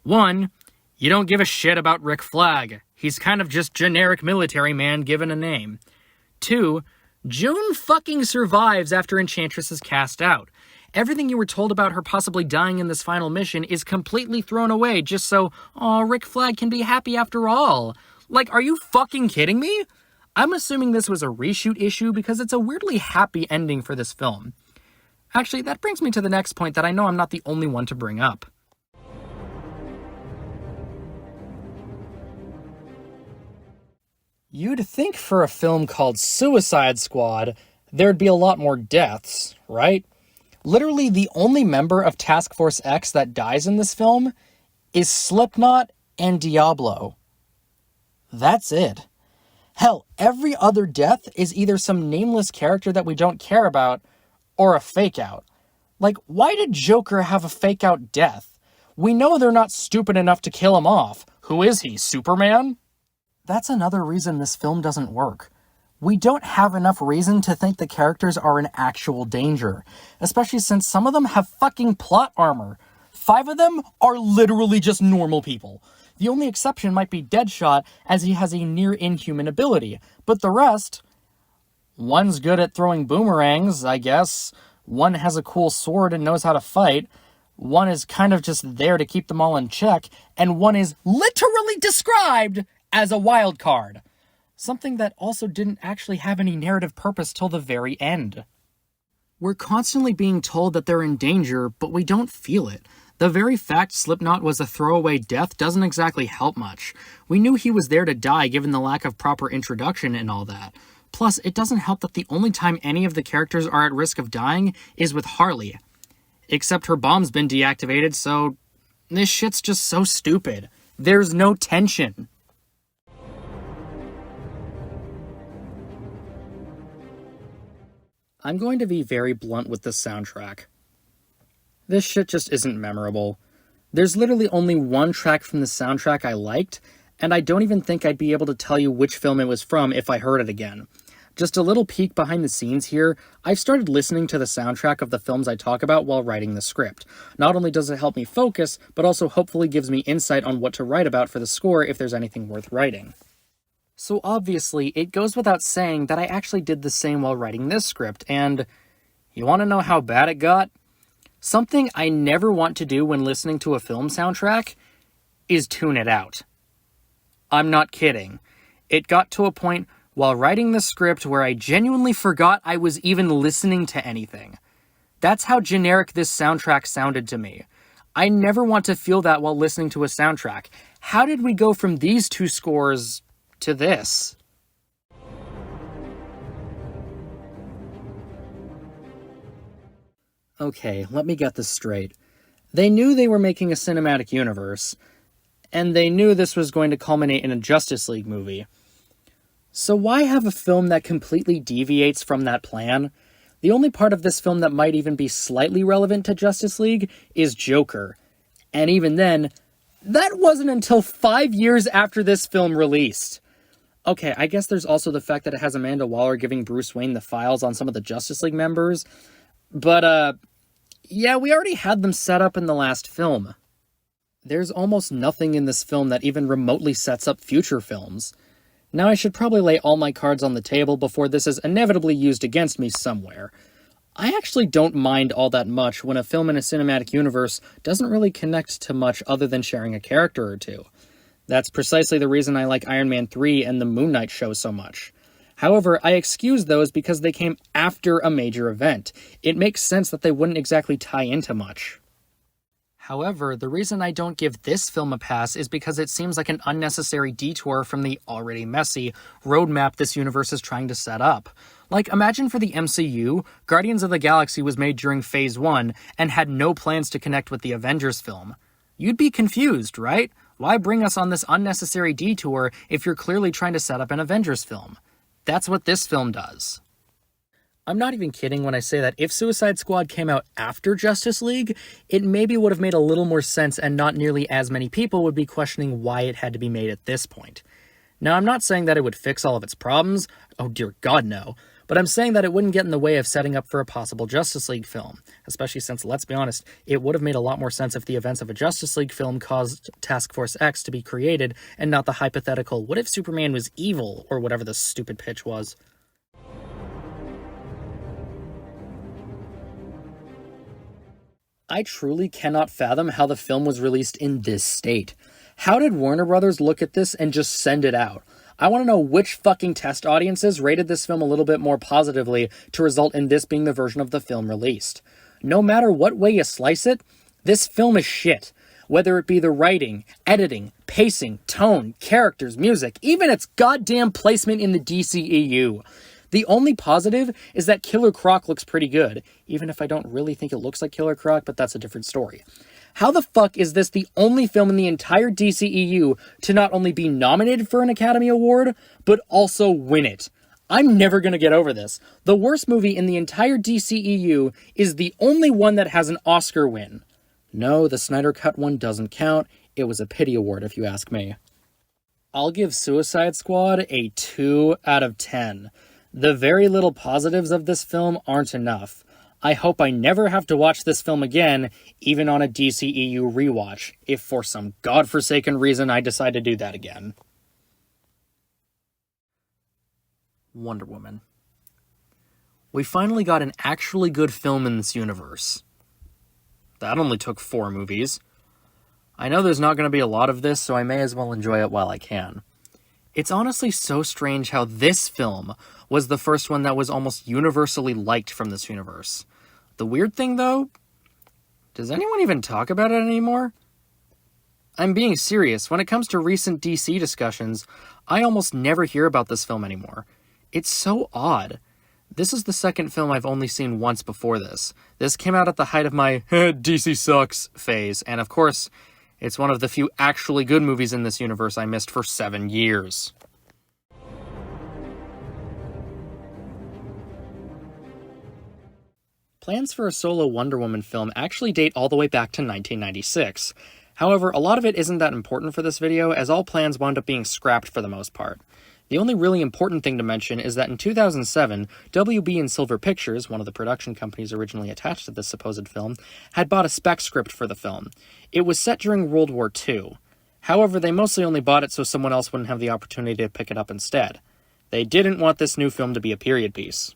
One, you don't give a shit about Rick Flag. He's kind of just generic military man given a name. Two, June fucking survives after Enchantress is cast out. Everything you were told about her possibly dying in this final mission is completely thrown away just so, Rick Flag can be happy after all. Like, are you fucking kidding me? I'm assuming this was a reshoot issue because it's a weirdly happy ending for this film. Actually, that brings me to the next point that I know I'm not the only one to bring up. You'd think for a film called Suicide Squad, there'd be a lot more deaths, right? Literally, the only member of Task Force X that dies in this film is Slipknot and Diablo. That's it. Hell, every other death is either some nameless character that we don't care about, or a fake-out. Like, why did Joker have a fake-out death? We know they're not stupid enough to kill him off. Who is he, Superman? That's another reason this film doesn't work. We don't have enough reason to think the characters are in actual danger, especially since some of them have fucking plot armor. 5 of them are literally just normal people. The only exception might be Deadshot, as he has a near-inhuman ability. But the rest... One's good at throwing boomerangs, I guess. One has a cool sword and knows how to fight. One is kind of just there to keep them all in check. And one is literally described as a wild card. Something that also didn't actually have any narrative purpose till the very end. We're constantly being told that they're in danger, but we don't feel it. The very fact Slipknot was a throwaway death doesn't exactly help much. We knew he was there to die given the lack of proper introduction and all that. Plus, it doesn't help that the only time any of the characters are at risk of dying is with Harley. Except her bomb's been deactivated, so this shit's just so stupid. There's no tension. I'm going to be very blunt with the soundtrack. This shit just isn't memorable. There's literally only one track from the soundtrack I liked, and I don't even think I'd be able to tell you which film it was from if I heard it again. Just a little peek behind the scenes here, I've started listening to the soundtrack of the films I talk about while writing the script. Not only does it help me focus, but also hopefully gives me insight on what to write about for the score if there's anything worth writing. So obviously, it goes without saying that I actually did the same while writing this script, and you want to know how bad it got? Something I never want to do when listening to a film soundtrack is tune it out. I'm not kidding. It got to a point while writing the script where I genuinely forgot I was even listening to anything. That's how generic this soundtrack sounded to me. I never want to feel that while listening to a soundtrack. How did we go from these two scores to this? Okay, let me get this straight. They knew they were making a cinematic universe, and they knew this was going to culminate in a Justice League movie. So why have a film that completely deviates from that plan? The only part of this film that might even be slightly relevant to Justice League is Joker. And even then, that wasn't until 5 years after this film released. Okay, I guess there's also the fact that it has Amanda Waller giving Bruce Wayne the files on some of the Justice League members. But, yeah, we already had them set up in the last film. There's almost nothing in this film that even remotely sets up future films. Now I should probably lay all my cards on the table before this is inevitably used against me somewhere. I actually don't mind all that much when a film in a cinematic universe doesn't really connect to much other than sharing a character or two. That's precisely the reason I like Iron Man 3 and the Moon Knight show so much. However, I excuse those because they came after a major event. It makes sense that they wouldn't exactly tie into much. However, the reason I don't give this film a pass is because it seems like an unnecessary detour from the already messy roadmap this universe is trying to set up. Like, imagine for the MCU, Guardians of the Galaxy was made during Phase 1 and had no plans to connect with the Avengers film. You'd be confused, right? Why bring us on this unnecessary detour if you're clearly trying to set up an Avengers film? That's what this film does. I'm not even kidding when I say that if Suicide Squad came out after Justice League, it maybe would have made a little more sense and not nearly as many people would be questioning why it had to be made at this point. Now, I'm not saying that it would fix all of its problems, oh dear God no, but I'm saying that it wouldn't get in the way of setting up for a possible Justice League film, especially since, let's be honest, it would have made a lot more sense if the events of a Justice League film caused Task Force X to be created and not the hypothetical, what if Superman was evil, or whatever the stupid pitch was. I truly cannot fathom how the film was released in this state. How did Warner Brothers look at this and just send it out? I want to know which fucking test audiences rated this film a little bit more positively to result in this being the version of the film released. No matter what way you slice it, this film is shit. Whether it be the writing, editing, pacing, tone, characters, music, even its goddamn placement in the DCEU. The only positive is that Killer Croc looks pretty good, even if I don't really think it looks like Killer Croc, but that's a different story. How the fuck is this the only film in the entire DCEU to not only be nominated for an Academy Award, but also win it? I'm never gonna get over this. The worst movie in the entire DCEU is the only one that has an Oscar win. No, the Snyder Cut one doesn't count. It was a pity award, if you ask me. I'll give Suicide Squad a 2 out of 10. The very little positives of this film aren't enough. I hope I never have to watch this film again, even on a DCEU rewatch, if for some godforsaken reason I decide to do that again. Wonder Woman. We finally got an actually good film in this universe. That only took 4 movies. I know there's not going to be a lot of this, so I may as well enjoy it while I can. It's honestly so strange how this film was the first one that was almost universally liked from this universe. The weird thing, though, does anyone even talk about it anymore? I'm being serious. When it comes to recent DC discussions, I almost never hear about this film anymore. It's so odd. This is the second film I've only seen once before this. This came out at the height of my DC sucks phase, and of course, it's one of the few actually good movies in this universe I missed for 7 years. Plans for a solo Wonder Woman film actually date all the way back to 1996. However, a lot of it isn't that important for this video, as all plans wound up being scrapped for the most part. The only really important thing to mention is that in 2007, WB and Silver Pictures, one of the production companies originally attached to this supposed film, had bought a spec script for the film. It was set during World War II. However, they mostly only bought it so someone else wouldn't have the opportunity to pick it up instead. They didn't want this new film to be a period piece.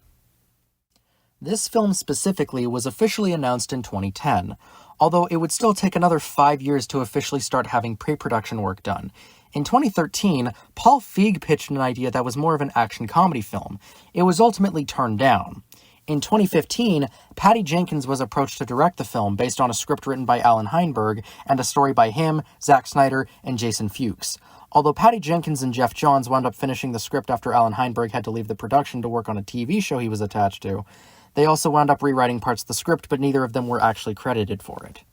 This film specifically was officially announced in 2010, although it would still take another 5 years to officially start having pre-production work done. In 2013, Paul Feig pitched an idea that was more of an action comedy film. It was ultimately turned down. In 2015, Patty Jenkins was approached to direct the film based on a script written by Alan Heinberg and a story by him, Zack Snyder, and Jason Fuchs. Although Patty Jenkins and Jeff Johns wound up finishing the script after Alan Heinberg had to leave the production to work on a TV show he was attached to, they also wound up rewriting parts of the script, but neither of them were actually credited for it.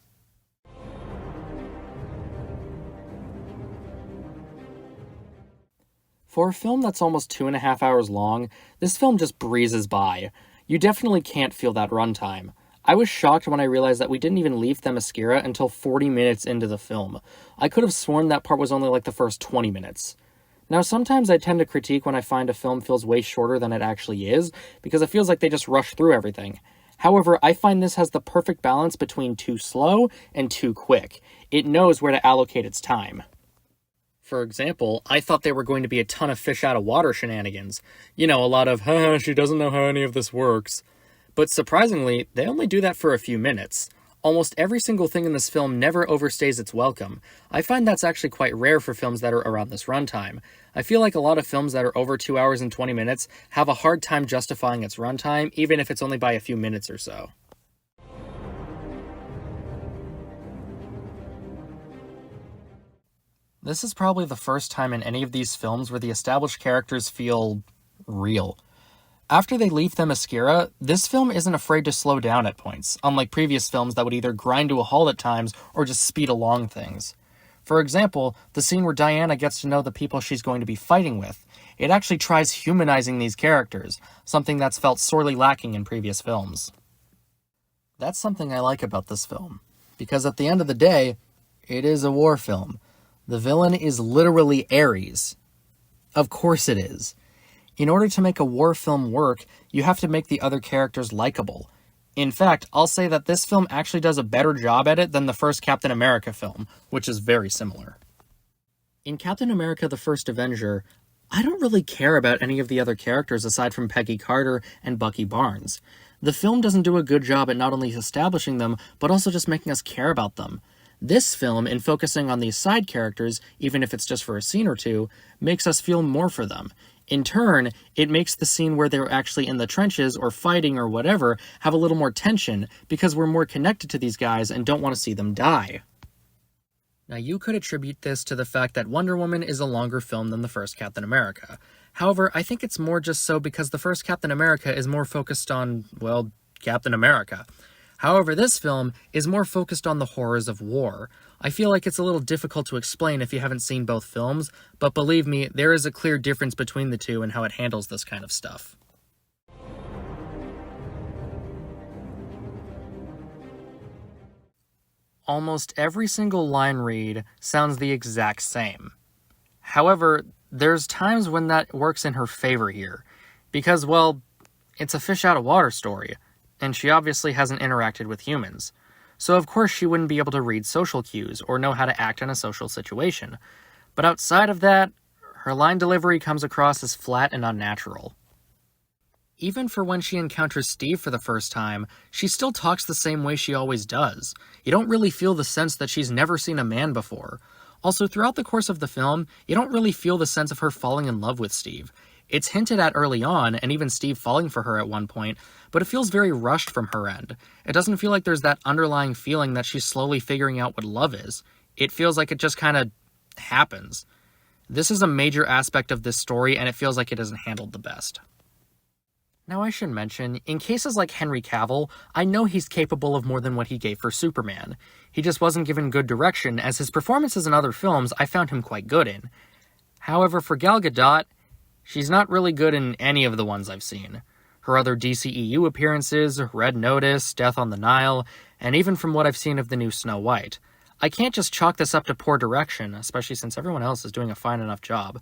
For a film that's almost 2.5 hours long, this film just breezes by. You definitely can't feel that runtime. I was shocked when I realized that we didn't even leave Themyscira until 40 minutes into the film. I could have sworn that part was only like the first 20 minutes. Now, sometimes I tend to critique when I find a film feels way shorter than it actually is, because it feels like they just rush through everything. However, I find this has the perfect balance between too slow and too quick. It knows where to allocate its time. For example, I thought there were going to be a ton of fish out of water shenanigans. You know, a lot of, haha, she doesn't know how any of this works. But surprisingly, they only do that for a few minutes. Almost every single thing in this film never overstays its welcome. I find that's actually quite rare for films that are around this runtime. I feel like a lot of films that are over 2 hours and 20 minutes have a hard time justifying its runtime, even if it's only by a few minutes or so. This is probably the first time in any of these films where the established characters feel real. After they leave Themyscira, this film isn't afraid to slow down at points, unlike previous films that would either grind to a halt at times or just speed along things. For example, the scene where Diana gets to know the people she's going to be fighting with. It actually tries humanizing these characters, something that's felt sorely lacking in previous films. That's something I like about this film, because at the end of the day, it is a war film. The villain is literally Ares. Of course it is. In order to make a war film work, you have to make the other characters likable. In fact, I'll say that this film actually does a better job at it than the first Captain America film, which is very similar. In Captain America: The First Avenger, I don't really care about any of the other characters aside from Peggy Carter and Bucky Barnes. The film doesn't do a good job at not only establishing them, but also just making us care about them. This film, in focusing on these side characters, even if it's just for a scene or two, makes us feel more for them. In turn, it makes the scene where they're actually in the trenches or fighting or whatever have a little more tension because we're more connected to these guys and don't want to see them die. Now, you could attribute this to the fact that Wonder Woman is a longer film than the first Captain America. However, I think it's more just so because the first Captain America is more focused on, well, Captain America. However, this film is more focused on the horrors of war. I feel like it's a little difficult to explain if you haven't seen both films, but believe me, there is a clear difference between the two and how it handles this kind of stuff. Almost every single line read sounds the exact same. However, there's times when that works in her favor here, because, well, it's a fish out of water story. and she obviously hasn't interacted with humans. So of course she wouldn't be able to read social cues or know how to act in a social situation. But outside of that, her line delivery comes across as flat and unnatural. Even for when she encounters Steve for the first time, she still talks the same way she always does. You don't really feel the sense that she's never seen a man before. Also, throughout the course of the film, you don't really feel the sense of her falling in love with Steve. It's hinted at early on, and even Steve falling for her at one point, but it feels very rushed from her end. It doesn't feel like there's that underlying feeling that she's slowly figuring out what love is. It feels like it just kind of happens. This is a major aspect of this story, and it feels like it isn't handled the best. Now I should mention, in cases like Henry Cavill, I know he's capable of more than what he gave for Superman. He just wasn't given good direction, as his performances in other films I found him quite good in. However, for Gal Gadot, she's not really good in any of the ones I've seen. Her other DCEU appearances, Red Notice, Death on the Nile, and even from what I've seen of the new Snow White. I can't just chalk this up to poor direction, especially since everyone else is doing a fine enough job.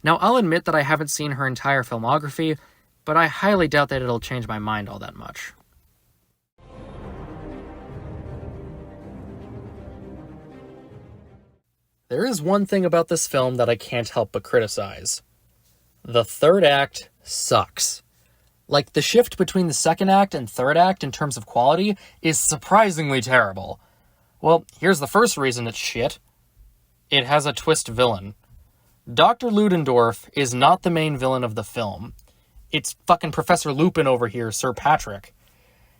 Now, I'll admit that I haven't seen her entire filmography, but I highly doubt that it'll change my mind all that much. There is one thing about this film that I can't help but criticize. The third act sucks. Like, the shift between the second act and third act in terms of quality is surprisingly terrible. Well, here's the first reason it's shit. It has a twist villain. Dr. Ludendorff is not the main villain of the film. It's fucking Professor Lupin over here, Sir Patrick.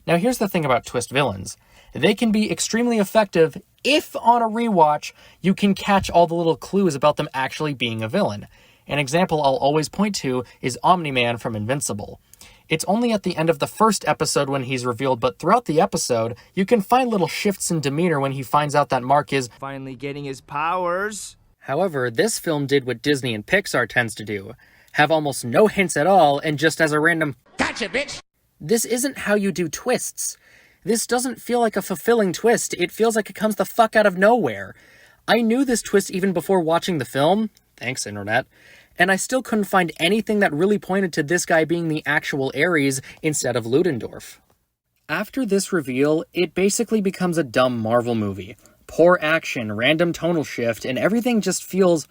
Now here's the thing about twist villains. They can be extremely effective if on a rewatch you can catch all the little clues about them actually being a villain. An example I'll always point to is Omni-Man from Invincible. It's only at the end of the first episode when he's revealed, but throughout the episode, you can find little shifts in demeanor when he finds out that Mark is Finally getting his powers. However, this film did what Disney and Pixar tends to do. Have almost no hints at all, and just as a random "Gotcha, bitch!" This isn't how you do twists. This doesn't feel like a fulfilling twist. It feels like it comes the fuck out of nowhere. I knew this twist even before watching the film. Thanks, Internet. And I still couldn't find anything that really pointed to this guy being the actual Ares instead of Ludendorff. After this reveal, it basically becomes a dumb Marvel movie. Poor action, random tonal shift, and everything just feels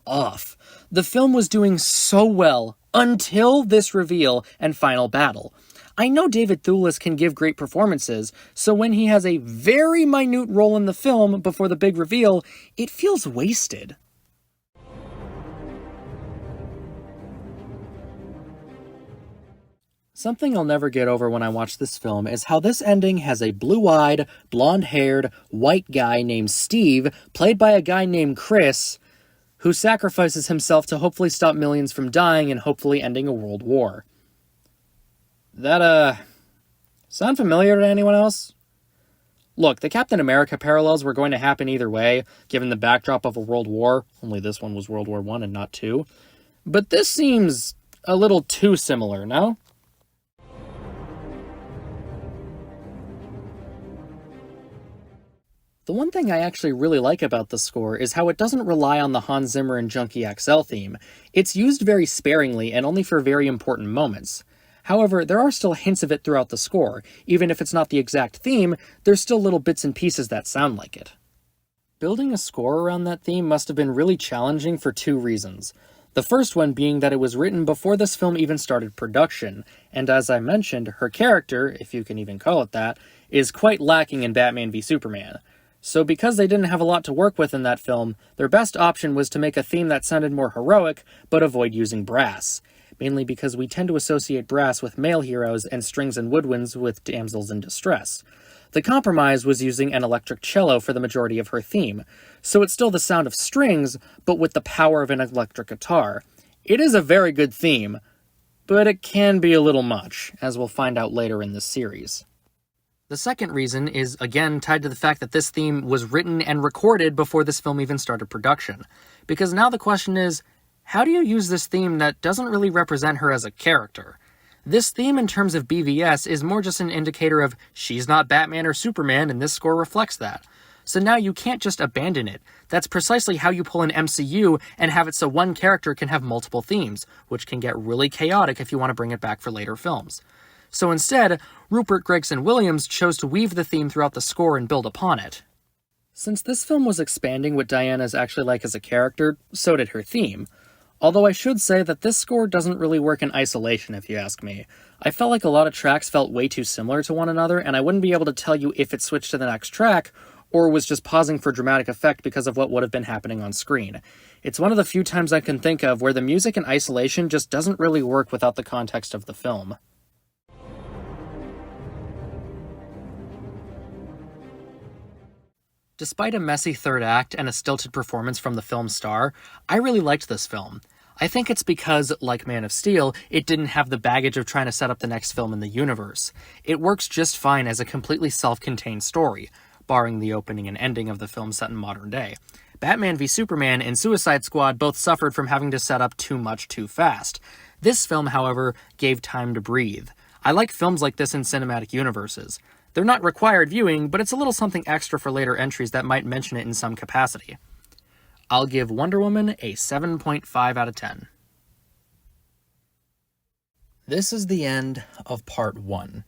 off. The film was doing so well until this reveal and final battle. I know David Thewlis can give great performances, so when he has a very minute role in the film before the big reveal, it feels wasted. Something I'll never get over when I watch this film is how this ending has a blue-eyed, blonde-haired, white guy named Steve, played by a guy named Chris, who sacrifices himself to hopefully stop millions from dying and hopefully ending a world war. That, sound familiar to anyone else? Look, the Captain America parallels were going to happen either way, given the backdrop of a world war, only this one was World War I and not II. But this seems a little too similar, no? The one thing I actually really like about the score is how it doesn't rely on the Hans Zimmer and Junkie XL theme. It's used very sparingly and only for very important moments. However, there are still hints of it throughout the score. Even if it's not the exact theme, there's still little bits and pieces that sound like it. Building a score around that theme must have been really challenging for two reasons. The first one being that it was written before this film even started production, and as I mentioned, her character, if you can even call it that, is quite lacking in Batman v Superman. So because they didn't have a lot to work with in that film, their best option was to make a theme that sounded more heroic, but avoid using brass. Mainly because we tend to associate brass with male heroes and strings and woodwinds with damsels in distress. The compromise was using an electric cello for the majority of her theme, so it's still the sound of strings, but with the power of an electric guitar. It is a very good theme, but it can be a little much, as we'll find out later in this series. The second reason is, again, tied to the fact that this theme was written and recorded before this film even started production. Because now the question is, how do you use this theme that doesn't really represent her as a character? This theme in terms of BVS is more just an indicator of she's not Batman or Superman, and this score reflects that. So now you can't just abandon it. That's precisely how you pull an MCU and have it so one character can have multiple themes, which can get really chaotic if you want to bring it back for later films. So instead, Rupert Gregson-Williams chose to weave the theme throughout the score and build upon it. Since this film was expanding what Diana is actually like as a character, so did her theme. Although I should say that this score doesn't really work in isolation, if you ask me. I felt like a lot of tracks felt way too similar to one another, and I wouldn't be able to tell you if it switched to the next track, or was just pausing for dramatic effect because of what would have been happening on screen. It's one of the few times I can think of where the music in isolation just doesn't really work without the context of the film. Despite a messy third act and a stilted performance from the film's star, I really liked this film. I think it's because, like Man of Steel, it didn't have the baggage of trying to set up the next film in the universe. It works just fine as a completely self-contained story, barring the opening and ending of the film set in modern day. Batman v Superman and Suicide Squad both suffered from having to set up too much too fast. This film, however, gave time to breathe. I like films like this in cinematic universes. They're not required viewing, but it's a little something extra for later entries that might mention it in some capacity. I'll give Wonder Woman a 7.5 out of 10. This is the end of part 1.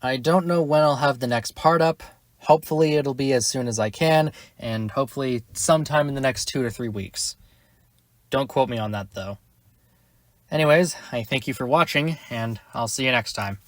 I don't know when I'll have the next part up. Hopefully it'll be as soon as I can, and hopefully sometime in the next 2 to 3 weeks. Don't quote me on that, though. Anyways, I thank you for watching, and I'll see you next time.